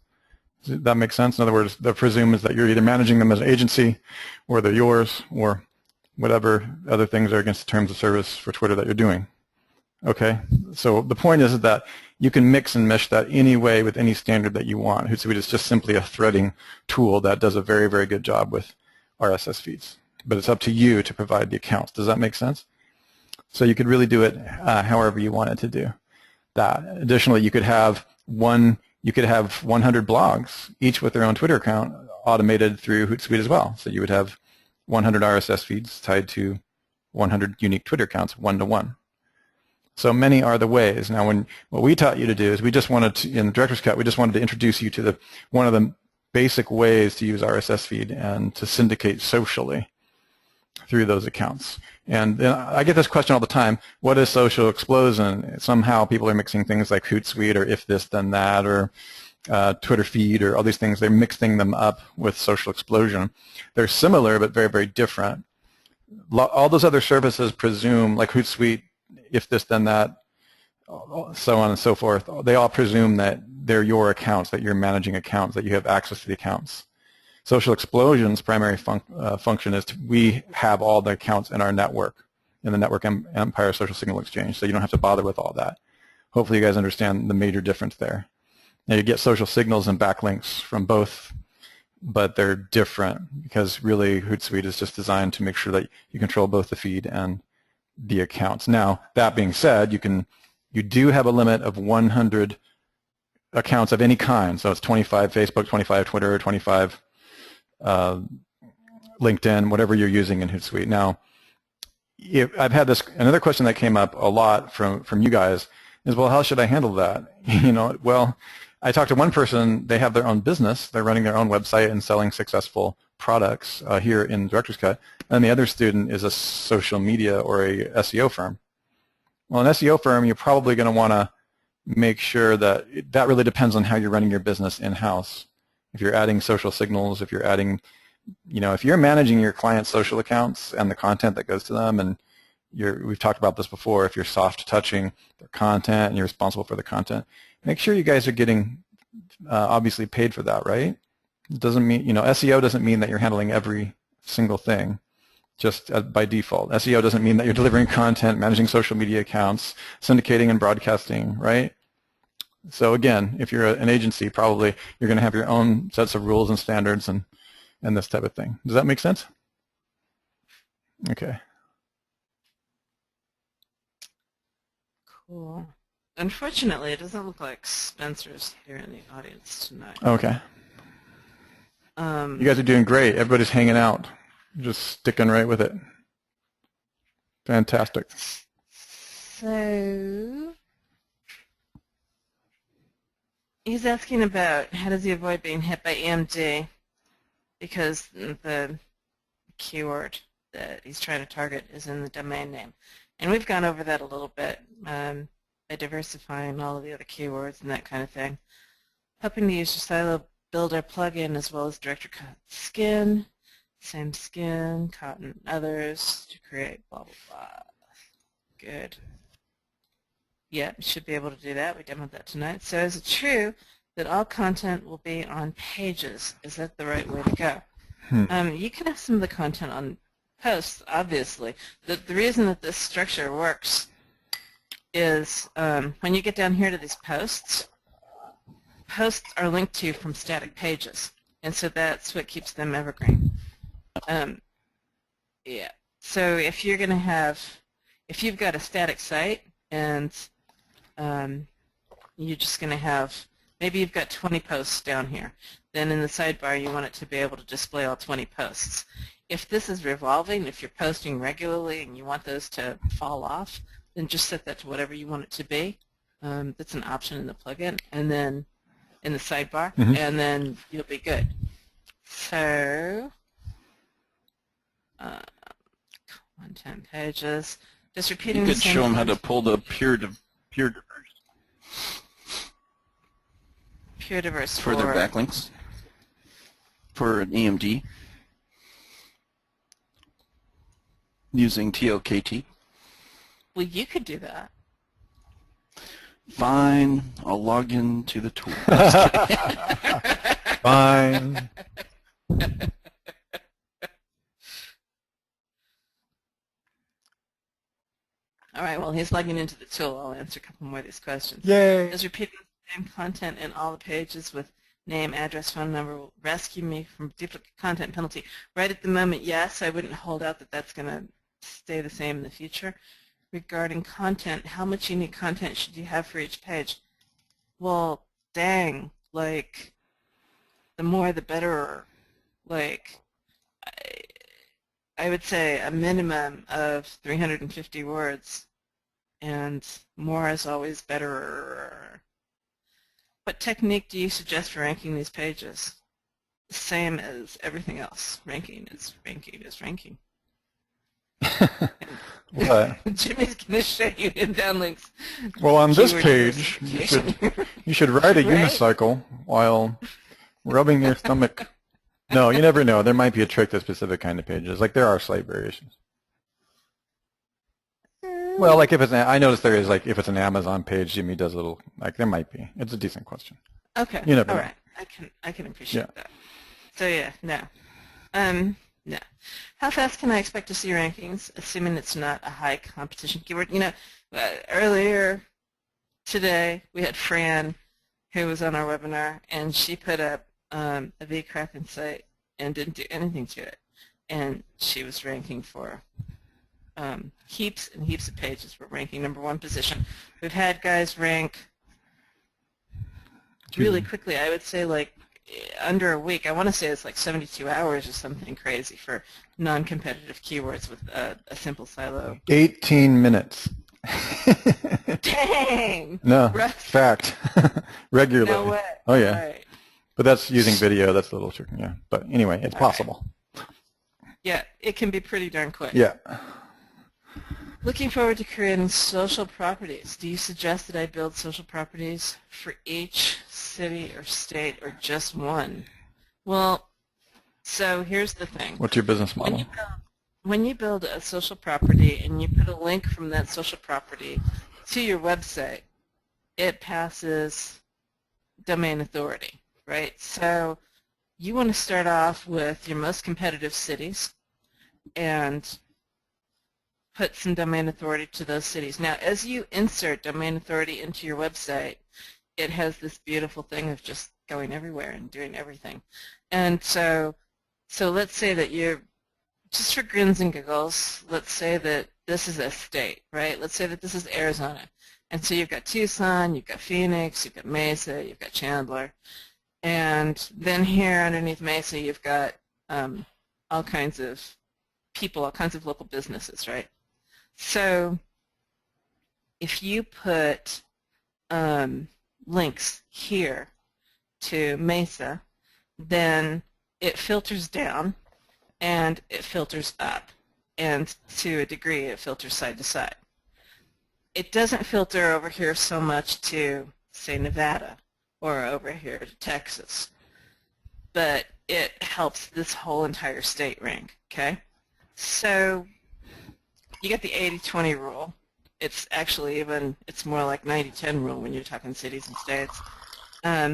Does that make sense? In other words, the presume is that you're either managing them as an agency, or they're yours, or whatever other things are against the terms of service for Twitter that you're doing. Okay, so the point is that you can mix and mesh that any way with any standard that you want. Hootsuite is just simply a threading tool that does a very, very good job with RSS feeds. But it's up to you to provide the accounts. Does that make sense? So you could really do it however you wanted to do that. Additionally, you could have 100 blogs, each with their own Twitter account, automated through Hootsuite as well. So you would have 100 RSS feeds tied to 100 unique Twitter accounts, one-to-one. So many are the ways. Now, what we taught you to do is we just wanted to, in the Director's Cut, we just wanted to introduce you to one of the basic ways to use RSS feed and to syndicate socially through those accounts. And I get this question all the time, what is social explosion? Somehow people are mixing things like Hootsuite or if this then that or Twitter feed or all these things. They're mixing them up with social explosion. They're similar but very, very different. All those other services presume, like Hootsuite, if this then that, so on and so forth, they all presume that they're your accounts, that you're managing accounts, that you have access to the accounts. Social Explosion's primary function is we have all the accounts in our network, in the Network Empire Social Signal Exchange, so you don't have to bother with all that. Hopefully you guys understand the major difference there. Now you get social signals and backlinks from both, but they're different because really Hootsuite is just designed to make sure that you control both the feed and the accounts. Now, that being said, you do have a limit of 100 accounts of any kind, so it's 25 Facebook, 25 Twitter, 25 LinkedIn, whatever you're using in Hootsuite. Now, I've had another question that came up a lot from you guys is, well, how should I handle that? Well, I talked to one person, they have their own business, they're running their own website and selling successful products here in Director's Cut, and the other student is a social media or a SEO firm. Well, an SEO firm, you're probably going to want to make sure that really depends on how you're running your business in-house. If you're adding social signals, if you're adding, if you're managing your clients' social accounts and the content that goes to them, and we've talked about this before, if you're soft touching their content and you're responsible for the content, make sure you guys are getting obviously paid for that, right? It doesn't mean, SEO doesn't mean that you're handling every single thing just by default. SEO doesn't mean that you're delivering content, managing social media accounts, syndicating and broadcasting, right? So again, if you're an agency, probably you're going to have your own sets of rules and standards and this type of thing. Does that make sense? Okay. Cool. Unfortunately, it doesn't look like Spencer's here in the audience tonight. Okay. You guys are doing great. Everybody's hanging out. Just sticking right with it. Fantastic. So he's asking about how does he avoid being hit by EMD because the keyword that he's trying to target is in the domain name. And we've gone over that a little bit by diversifying all of the other keywords and that kind of thing. Helping to use your Silo Builder plugin as well as Director Cut Skin Same skin, cotton, others to create blah, blah, blah. Good. Yeah, we should be able to do that. We demoed that tonight. So is it true that all content will be on pages? Is that the right way to go? You can have some of the content on posts, obviously. The reason that this structure works is when you get down here to these posts are linked to from static pages, and so that's what keeps them evergreen. Yeah. So if you're going to have, if you've got a static site and you're just going to have, maybe you've got 20 posts down here, then in the sidebar you want it to be able to display all 20 posts. If this is revolving, if you're posting regularly and you want those to fall off, then just set that to whatever you want it to be. That's an option in the plugin, and then in the sidebar, and then you'll be good. So, content pages. Just repeating You the could same show them how to content. pull the pure diverse Pure diverse for their backlinks for an EMD using TLKT. Well, you could do that. Fine, I'll log in to the tool. Fine. All right, well, he's logging into the tool. I'll answer a couple more of these questions. Yay. Does repeating the same content in all the pages with name, address, phone number will rescue me from duplicate content penalty? Right at the moment, yes. I wouldn't hold out that that's going to stay the same in the future. Regarding content, how much unique content should you have for each page? Well, dang, like, the more the better. Like, I would say a minimum of 350 words, and more is always better. What technique do you suggest for ranking these pages? The same as everything else. Ranking is ranking is ranking. What? Jimmy's going to show you in downlinks. Well, on this Keyword page, you should ride a Right? unicycle while rubbing your stomach. No, you never know. There might be a trick to specific kind of pages. Like there are slight variations. Well, like if it's, I noticed there is, like if it's an Amazon page, Jimmy does a little, like there might be. It's a decent question. Okay. You never All know. right. I can appreciate Yeah. that. So yeah, no. No. How fast can I expect to see rankings, assuming it's not a high competition keyword? You know, earlier today we had Fran, who was on our webinar, and she put up a VCracken site and didn't do anything to it, and she was ranking for heaps and heaps of pages. We're ranking #1 position. We've had guys rank really quickly. I would say like under a week. I want to say it's like 72 hours or something crazy for non-competitive keywords with a simple silo. 18 minutes. Dang! No, Right. fact. Regularly. No way. Oh yeah. Right. But that's using video. That's a little tricky. Yeah. But anyway, it's possible. Yeah, it can be pretty darn quick. Yeah. Looking forward to creating social properties. Do you suggest that I build social properties for each city or state or just one? Well, so here's the thing. What's your business model? When you build a social property and you put a link from that social property to your website, it passes domain authority, right? So you want to start off with your most competitive cities and put some domain authority to those cities. Now, as you insert domain authority into your website, it has this beautiful thing of just going everywhere and doing everything. And so let's say that you're, just for grins and giggles, let's say that this is a state, right? Let's say that this is Arizona. And so you've got Tucson, you've got Phoenix, you've got Mesa, you've got Chandler. And then here underneath Mesa, you've got all kinds of people, all kinds of local businesses, right? So if you put links here to Mesa, then it filters down and it filters up, and to a degree it filters side to side. It doesn't filter over here so much to, say, Nevada or over here to Texas. but it helps this whole entire state rank, okay? So you get the 80-20 rule. It's actually it's more like 90-10 rule when you're talking cities and states.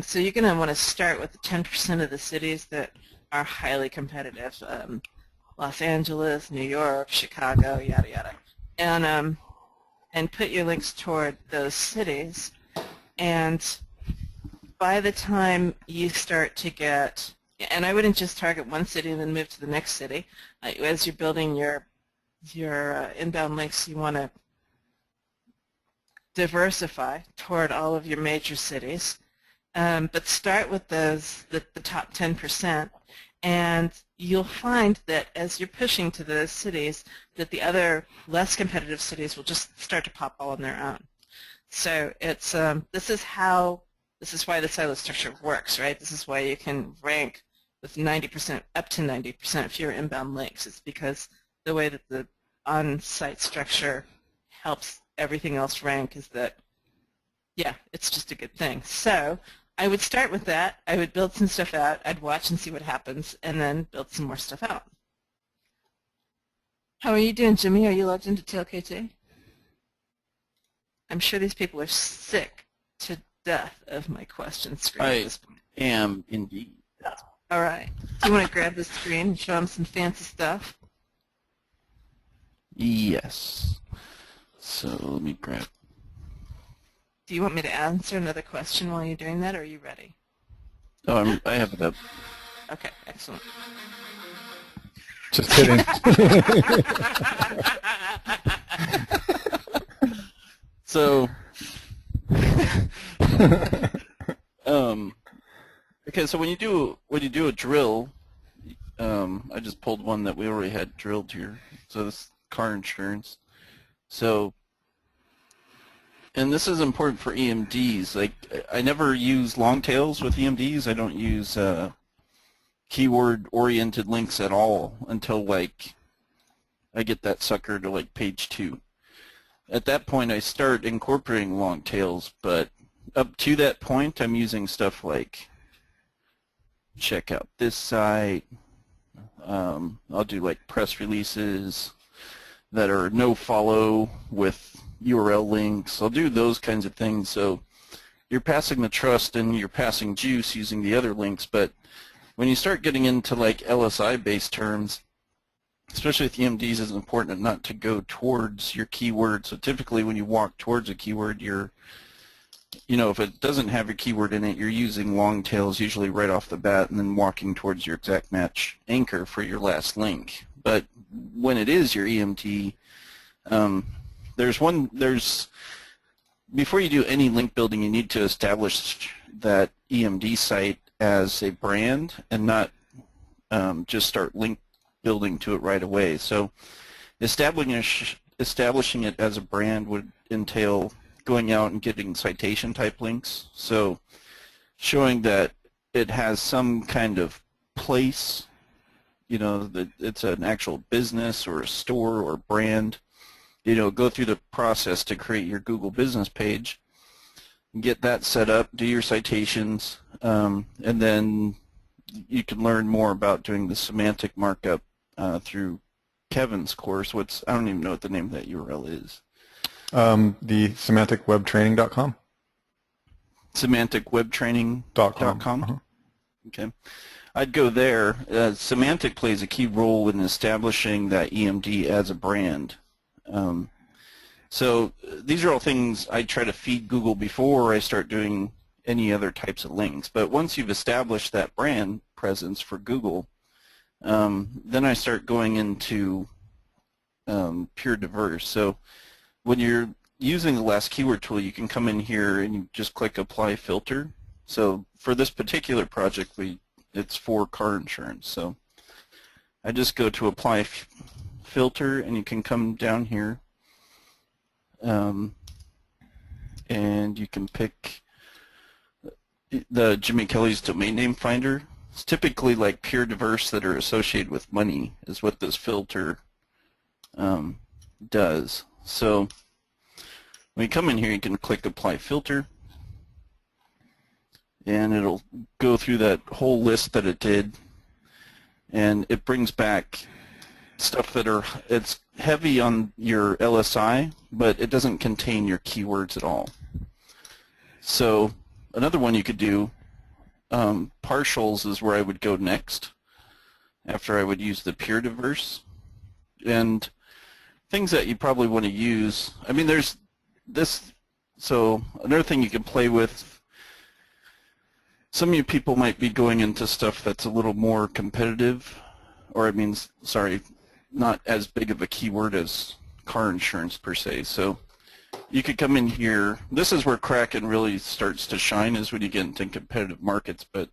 So you're going to want to start with the 10% of the cities that are highly competitive. Los Angeles, New York, Chicago, yada yada. And put your links toward those cities. And by the time you start to get, and I wouldn't just target one city and then move to the next city. As you're building your inbound links, you want to diversify toward all of your major cities. But start with those, the top 10%, and you'll find that as you're pushing to those cities, that the other less competitive cities will just start to pop all on their own. So it's this is why the silo structure works, right? This is why you can rank with 90%, up to 90% fewer inbound links. It's because the way that the on-site structure helps everything else rank is that, yeah, it's just a good thing. So I would start with that. I would build some stuff out. I'd watch and see what happens, and then build some more stuff out. How are you doing, Jimmy? Are you logged into TLKT? I'm sure these people are sick to death of my question screen at this point. I am indeed. All right. Do you want to grab the screen and show them some fancy stuff? Yes. So let me grab. Do you want me to answer another question while you're doing that, or are you ready? Oh, I have it up. Okay, excellent. Just kidding. So, okay. So when you do a drill, I just pulled one that we already had drilled here. So this is car insurance. So, and this is important for EMDs. Like, I never use long tails with EMDs. I don't use keyword-oriented links at all until like I get that sucker to like page 2. At that point, I start incorporating long tails, but up to that point, I'm using stuff like check out this site. I'll do like press releases that are no follow with URL links. I'll do those kinds of things. So you're passing the trust and you're passing juice using the other links, but when you start getting into like LSI-based terms, especially with EMDs, it's important not to go towards your keyword. So typically when you walk towards a keyword, if it doesn't have your keyword in it, you're using long tails usually right off the bat and then walking towards your exact match anchor for your last link. But when it is your EMT, before you do any link building, you need to establish that EMD site as a brand and not just start link building to it right away. So establishing it as a brand would entail going out and getting citation type links. So showing that it has some kind of place, that it's an actual business or a store or brand. Go through the process to create your Google business page, get that set up, do your citations, and then you can learn more about doing the semantic markup through Kevin's course. I don't even know what the name of that URL is. The semanticwebtraining.com. Semanticwebtraining.com. Uh-huh. Okay. I'd go there. Semantic plays a key role in establishing that EMD as a brand. So these are all things I try to feed Google before I start doing any other types of links. But once you've established that brand presence for Google, then I start going into pure diverse. So when you're using the last keyword tool, you can come in here and you just click apply filter. So for this particular project, it's for car insurance. So I just go to apply filter, and you can come down here, and you can pick the Jimmy Kelly's domain name finder. It's typically like pure diverse that are associated with money is what this filter does. So when you come in here, you can click apply filter, and it'll go through that whole list that it did, and it brings back stuff that it's heavy on your LSI, but it doesn't contain your keywords at all. So another one you could do, partials is where I would go next after I would use the pure diverse. And things that you probably want to use, I mean, there's this, so another thing you can play with, some of you people might be going into stuff that's a little more competitive, or it means, sorry, not as big of a keyword as car insurance per se. So you could come in here. This is where Kraken really starts to shine, is when you get into competitive markets. But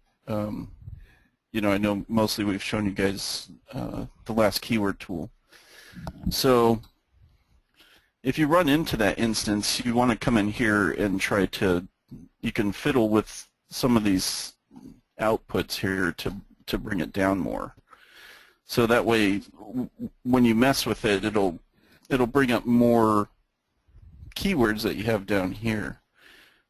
you know, I know mostly we've shown you guys the last keyword tool. So if you run into that instance, you want to come in here and try to, you can fiddle with some of these outputs here to bring it down more. So that way, when you mess with it, it'll bring up more keywords that you have down here.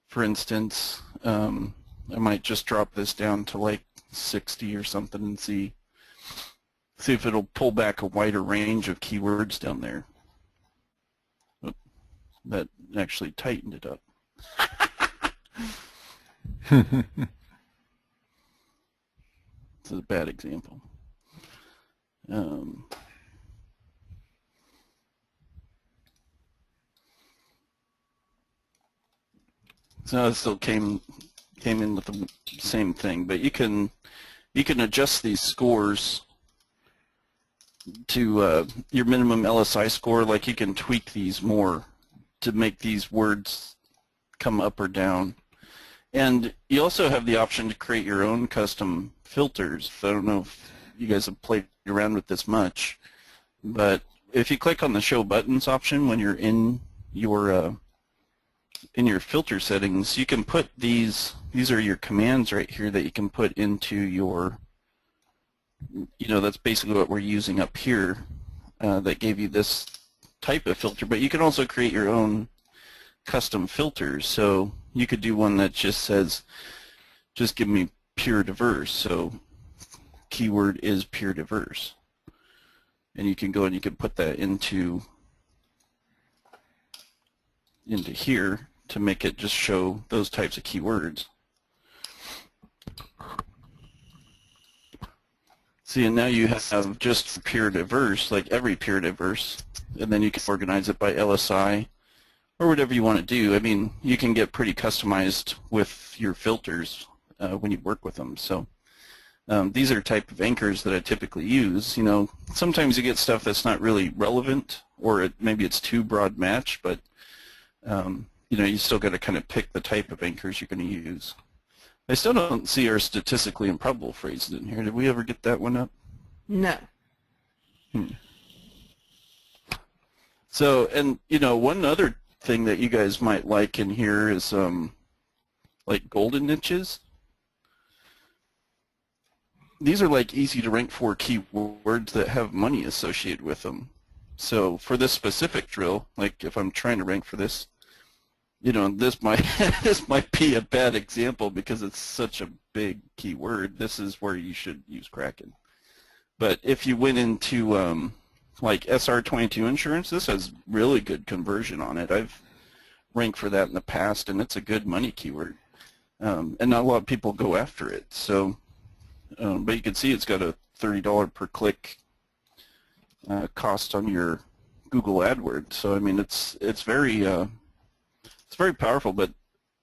For instance, I might just drop this down to like 60 or something and see if it'll pull back a wider range of keywords down there. Oh, that actually tightened it up. This is a bad example. So it still came in with the same thing, but you can adjust these scores to your minimum LSI score. Like, you can tweak these more to make these words come up or down. And you also have the option to create your own custom filters. I don't know if you guys have played around with this much, but if you click on the show buttons option when you're in your filter settings, you can put these are your commands right here that you can put into your, you know, that's basically what we're using up here, that gave you this type of filter. But you can also create your own custom filters. So you could do one that just says, just give me pure diverse. So keyword is pure diverse. And you can go and you can put that into here to make it just show those types of keywords. See, and now you have just pure diverse, like every pure diverse, and then you can organize it by LSI or whatever you want to do. I mean, you can get pretty customized with your filters when you work with them. So these are type of anchors that I typically use. You know, sometimes you get stuff that's not really relevant, or maybe it's too broad match, but you know, you still got to kind of pick the type of anchors you're going to use. I still don't see our statistically improbable phrases in here. Did we ever get that one up? No. So, and you know, one other thing that you guys might like in here is like golden niches. These are like easy to rank for keywords that have money associated with them. So for this specific drill, like if I'm trying to rank for this, you know, this might this might be a bad example because it's such a big keyword. This is where you should use Kraken. But if you went into like SR22 insurance, this has really good conversion on it. I've ranked for that in the past, and it's a good money keyword. And not a lot of people go after it. So, but you can see it's got a $30 per click cost on your Google AdWords. So I mean, it's very powerful. But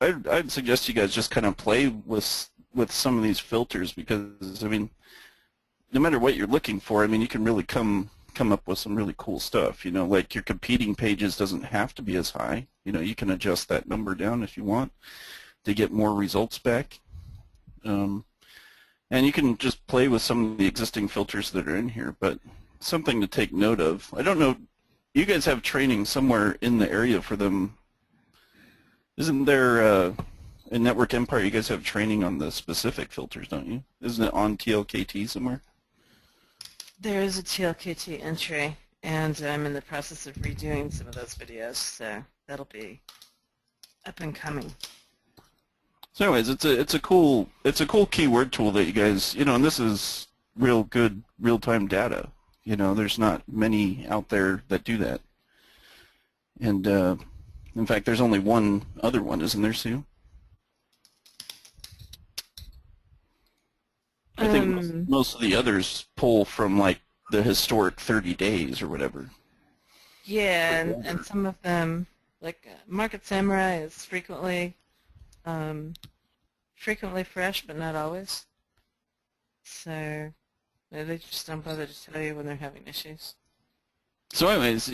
I'd suggest you guys just kind of play with some of these filters, because I mean, no matter what you're looking for, I mean, you can really come up with some really cool stuff. You know, like your competing pages doesn't have to be as high. You know, you can adjust that number down if you want to get more results back. And you can just play with some of the existing filters that are in here. But something to take note of, I don't know, you guys have training somewhere in the area for them. Isn't there, in Network Empire, you guys have training on the specific filters, don't you? Isn't it on TLKT somewhere? There is a TLKT entry, and I'm in the process of redoing some of those videos, so that'll be up and coming. So anyways, it's a cool keyword tool that you guys, and this is real good real-time data. There's not many out there that do that. And in fact, there's only one other one, isn't there, Sue? I think most of the others pull from like the historic 30 days or whatever. Yeah, and some of them, like Market Samurai, is frequently fresh, but not always. So they just don't bother to tell you when they're having issues. So anyways,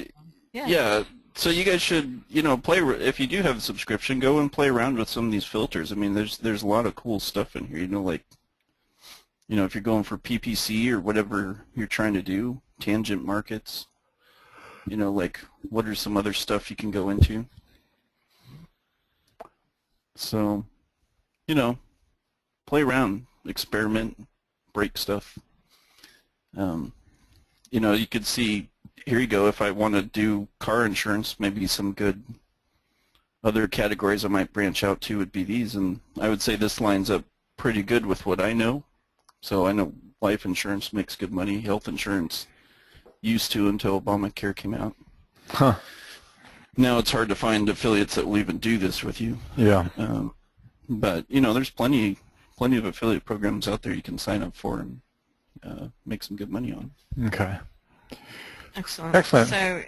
yeah. So you guys should, play. If you do have a subscription, go and play around with some of these filters. I mean, there's a lot of cool stuff in here. Like, if you're going for PPC or whatever you're trying to do, tangent markets. Like what are some other stuff you can go into? So, play around, experiment, break stuff. You could see, here you go, if I want to do car insurance, maybe some good other categories I might branch out to would be these, and I would say this lines up pretty good with what I know. So I know life insurance makes good money, health insurance used to until Obamacare came out. Huh. Now it's hard to find affiliates that will even do this with you. Yeah. But there's plenty of affiliate programs out there you can sign up for and make some good money on. Okay. Excellent. Excellent. So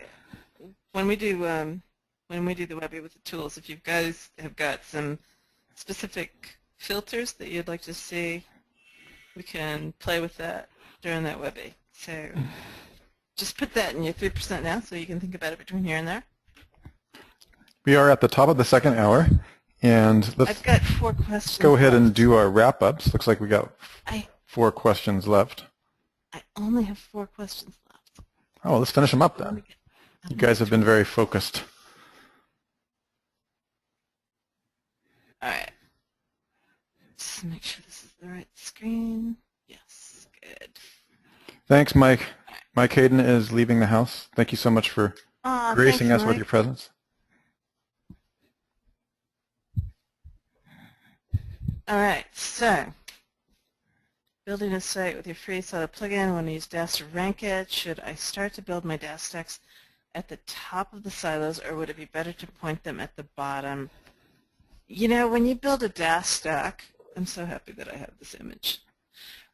when we do the Webby with the tools, if you guys have got some specific filters that you'd like to see, we can play with that during that Webby. So just put that in your 3% now so you can think about it between here and there. We are at the top of the second hour, and I've got 4 questions. Go ahead and do our wrap-ups. Looks like we got 4 questions left. I only have 4 questions left. Oh, let's finish them up then. You guys have been very focused. All right. Just make sure this is the right screen. Yes, good. Thanks, Mike. Mike Hayden is leaving the house. Thank you so much for gracing us with your presence. All right, so building a site with your free silo plugin. I want to use DAS to rank it. Should I start to build my DAS stacks at the top of the silos, or would it be better to point them at the bottom? When you build a DAS stack, I'm so happy that I have this image.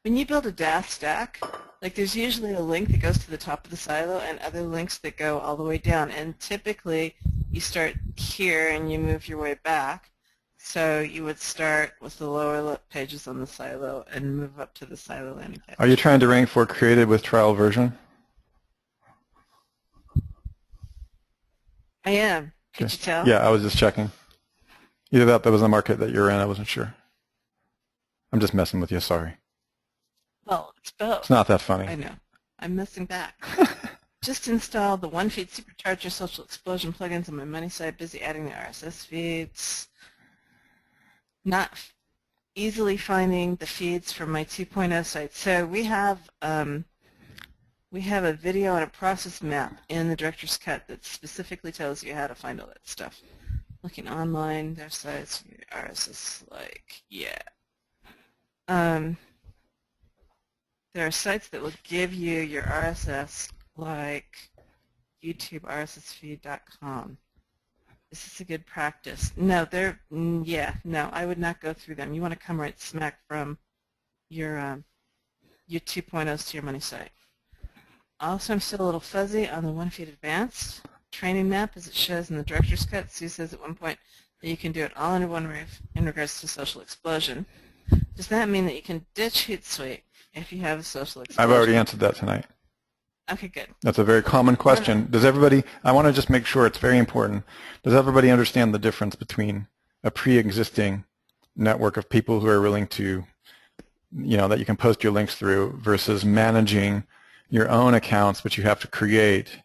When you build a DAS stack, there's usually a link that goes to the top of the silo and other links that go all the way down. And typically, you start here and you move your way back. So you would start with the lower pages on the silo and move up to the silo landing page. Are you trying to rank for created with trial version? I am. Could you tell? Yeah, I was just checking. Either that was the market that you're in, I wasn't sure. I'm just messing with you, sorry. Well, it's both. It's not that funny. I know. I'm messing back. Just installed the OneFeed Supercharger Social Explosion plugins on my money site. Busy adding the RSS feeds. Not easily finding the feeds from my 2.0 site. So we have a video and a process map in the Director's Cut that specifically tells you how to find all that stuff. Looking online, their sites, RSS, there are sites that will give you your RSS, like YouTube RSSfeed.com. Is this a good practice? No, no, I would not go through them. You want to come right smack from your 2.0s to your money site. Also, I'm still a little fuzzy on the OneFeed Advanced training map as it shows in the Director's Cut. Sue says at one point that you can do it all under one roof in regards to Social Explosion. Does that mean that you can ditch Hootsuite if you have a Social Explosion? I've already answered that tonight. Okay, good. That's a very common question. Does everybody, I want to just make sure it's very important, does everybody understand the difference between a pre-existing network of people who are willing to, that you can post your links through versus managing your own accounts which you have to create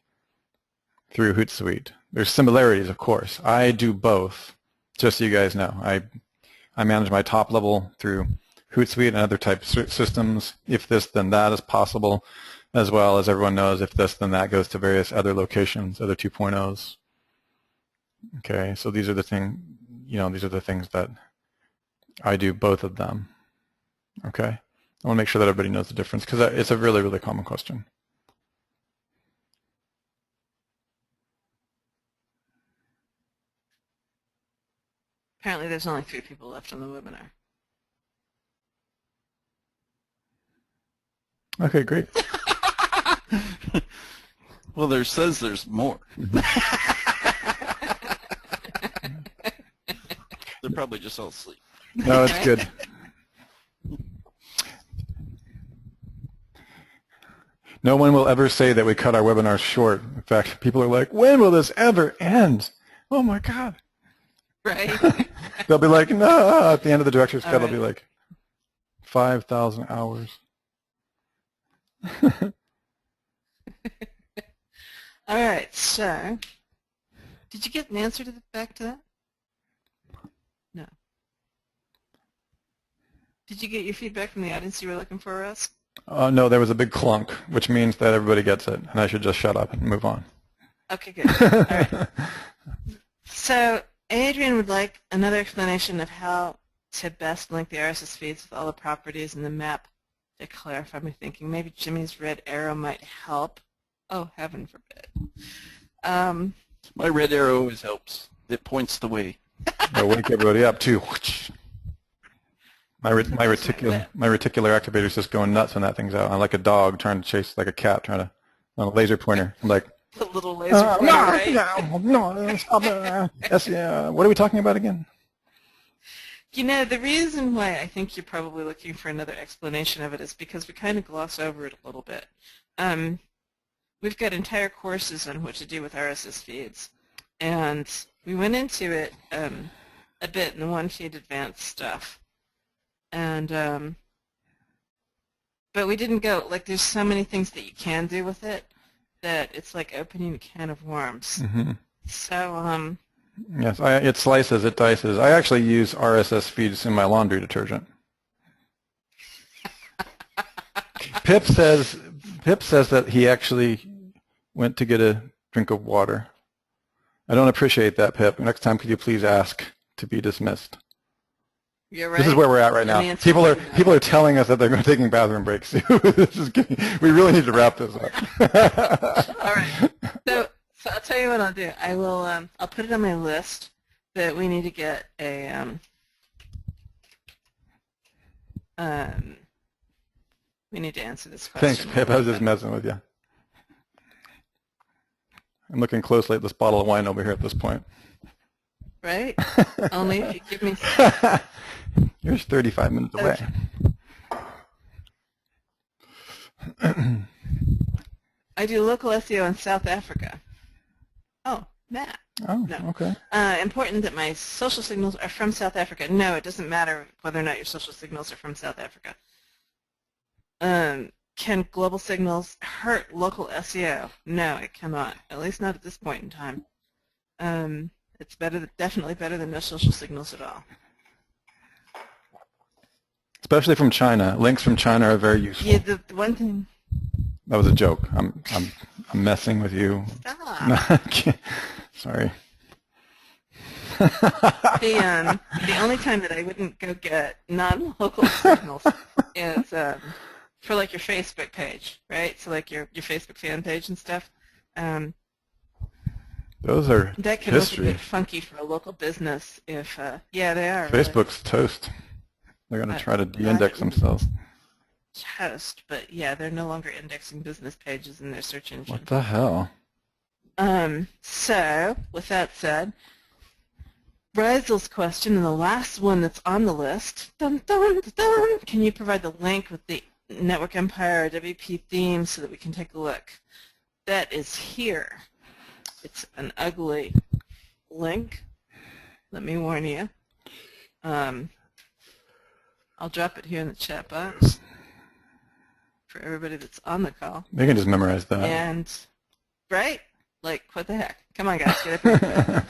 through Hootsuite? There's similarities, of course. I do both, just so you guys know. I manage my top level through Hootsuite and other types of systems. If this, then that is possible, as well as everyone knows if this, then that goes to various other locations, other 2.0s. Okay, so these are the things that I do both of them. Okay? I want to make sure that everybody knows the difference because it's a really, really common question. Apparently there's only 3 people left on the webinar. Okay, great. Well, there says there's more. They're probably just all asleep. No, it's good. No one will ever say that we cut our webinars short. In fact, people are like, when will this ever end? Oh my God. Right. They'll be like, no, at the end of the director's cut, All it'll be like 5,000 hours. All right, so did you get an answer back to that? No. Did you get your feedback from the audience you were looking for, Russ? No, there was a big clunk, which means that everybody gets it, and I should just shut up and move on. Okay, good. All right. So Adrian would like another explanation of how to best link the RSS feeds with all the properties in the map to clarify my thinking. Maybe Jimmy's red arrow might help. Oh, heaven forbid. My red arrow always helps. It points the way. I'll wake everybody up, too. My reticular activator is just going nuts when that thing's out. I'm like a dog trying to chase, like a cat trying to, on a laser pointer. I'm like, The little laser pointer, right? no, stop it. What are we talking about again? You know, the reason why I think you're probably looking for another explanation of it is because we kind of gloss over it a little bit. We've got entire courses on what to do with RSS feeds, and we went into it a bit in the One Feed Advanced stuff. And but we didn't go, like, there's so many things that you can do with it that it's like opening a can of worms. Mm-hmm. So, yes, it slices, it dices. I actually use RSS feeds in my laundry detergent. Pip says that he actually went to get a drink of water. I don't appreciate that, Pip. Next time, could you please ask to be dismissed? you're right. This is where we're at right now. People are telling us that they're taking bathroom breaks. We really need to wrap this up. All right. So I'll tell you what I'll do. I will. I'll put it on my list that we need to get a. We need to answer this question. Thanks, Pip. I was just messing with you. I'm looking closely at this bottle of wine over here at this point. Right? Only if you give me. You're 35 minutes away. Okay. I do local SEO in South Africa. Oh, Matt. Oh, No. okay. Important that my social signals are from South Africa. No, it doesn't matter whether or not your social signals are from South Africa. Can global signals hurt local SEO? No, it cannot. At least not at this point in time. It's definitely better than no social signals at all. Especially from China. Links from China are very useful. Yeah, the one thing. That was a joke. I'm messing with you. Stop. Sorry. The only time that I wouldn't go get non-local signals is for like your Facebook page, right? So like your Facebook fan page and stuff. Those are that can history. look a bit funky for a local business if yeah, they are. Facebook's toast. They're going to try to de-index themselves. Toast, but yeah, they're no longer indexing business pages in their search engine. What the hell? So, with that said, Brysel's question, and the last one that's on the list, dun, dun, dun, dun, can you provide the link with the Network Empire WP theme so that we can take a look? That is here. It's an ugly link, let me warn you. I'll drop it here in the chat box for everybody that's on the call. They can just memorize that. And, right? Like, what the heck? Come on, guys, get up here.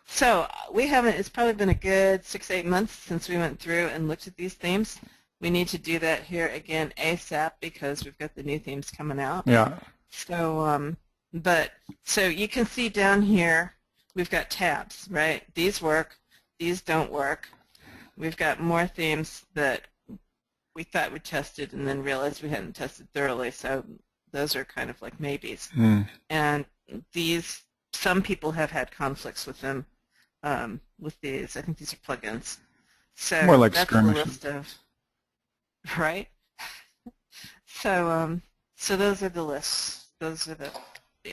So we haven't, it's probably been a good 6-8 months since we went through and looked at these themes. We need to do that here again ASAP because we've got the new themes coming out. Yeah. So, so you can see down here, we've got tabs, right? These work. these don't work. We've got more themes that we thought we tested and then realized we hadn't tested thoroughly, so those are kind of like maybes. And these, some people have had conflicts with them, with these. I think these are plugins. So More like that's the list of, right? So so those are the lists. Those are the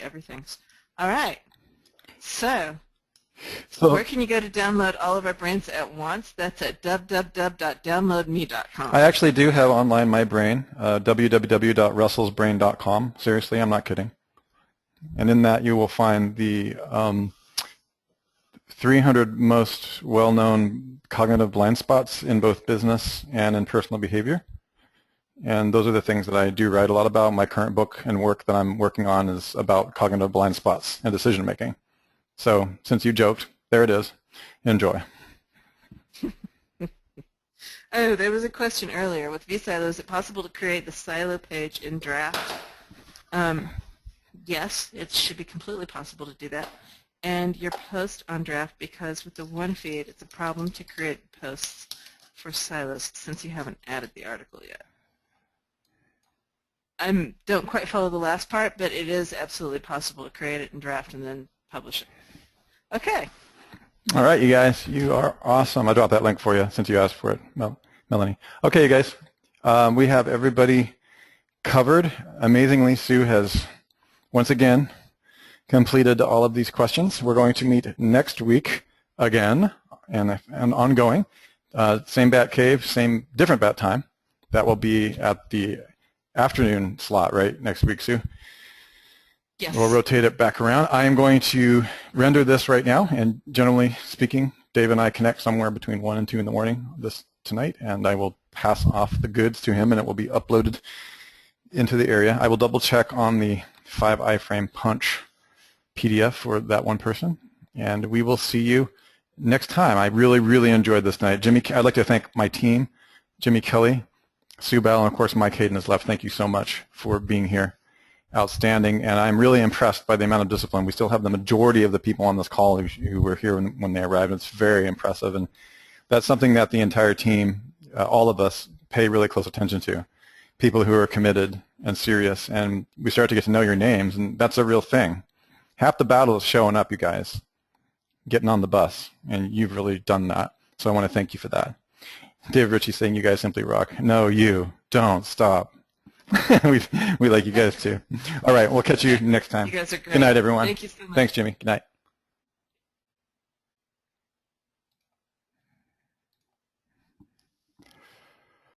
everythings. All right. So where can you go to download all of our brains at once? That's at www.downloadme.com. I actually do have online my brain, www.russellsbrain.com. Seriously, I'm not kidding. And in that you will find the 300 most well-known cognitive blind spots in both business and in personal behavior. And those are the things that I do write a lot about. My current book and work that I'm working on is about cognitive blind spots and decision making. So since you joked, there it is. Enjoy. Oh, there was a question earlier. With vSilo, is it possible to create the silo page in draft? Yes, it should be completely possible to do that. And your post on draft, because with the one feed, it's a problem to create posts for silos since you haven't added the article yet. I don't quite follow the last part, but it is absolutely possible to create it in draft and then publish it. Okay. All right, you guys, you are awesome. I'll drop that link for you since you asked for it, Melanie. Okay, you guys, we have everybody covered. Amazingly, Sue has once again completed all of these questions. We're going to meet next week again and ongoing. Same bat cave, same different bat time. That will be at the afternoon slot, right, next week, Sue? Yes. We'll rotate it back around. I am going to render this right now, and generally speaking, Dave and I connect somewhere between 1 and 2 in the morning tonight, and I will pass off the goods to him, and it will be uploaded into the area. I will double check on the 5 iframe punch PDF for that one person, and we will see you next time. I really, really enjoyed this night. Jimmy, I'd like to thank my team, Jimmy Kelly, Sue Bell, and of course Mike Hayden is left. Thank you so much for being here. Outstanding, and I'm really impressed by the amount of discipline. We still have the majority of the people on this call who were here when they arrived. It's very impressive, and that's something that the entire team, all of us, pay really close attention to. People who are committed and serious, and we start to get to know your names, and that's a real thing. Half the battle is showing up, you guys, getting on the bus, and you've really done that, so I want to thank you for that. Dave Ritchie saying you guys simply rock. No, you don't stop. we like you guys too. All right, we'll catch you next time. You guys are great. Good night, everyone. Thank you so much. Thanks, Jimmy. Good night.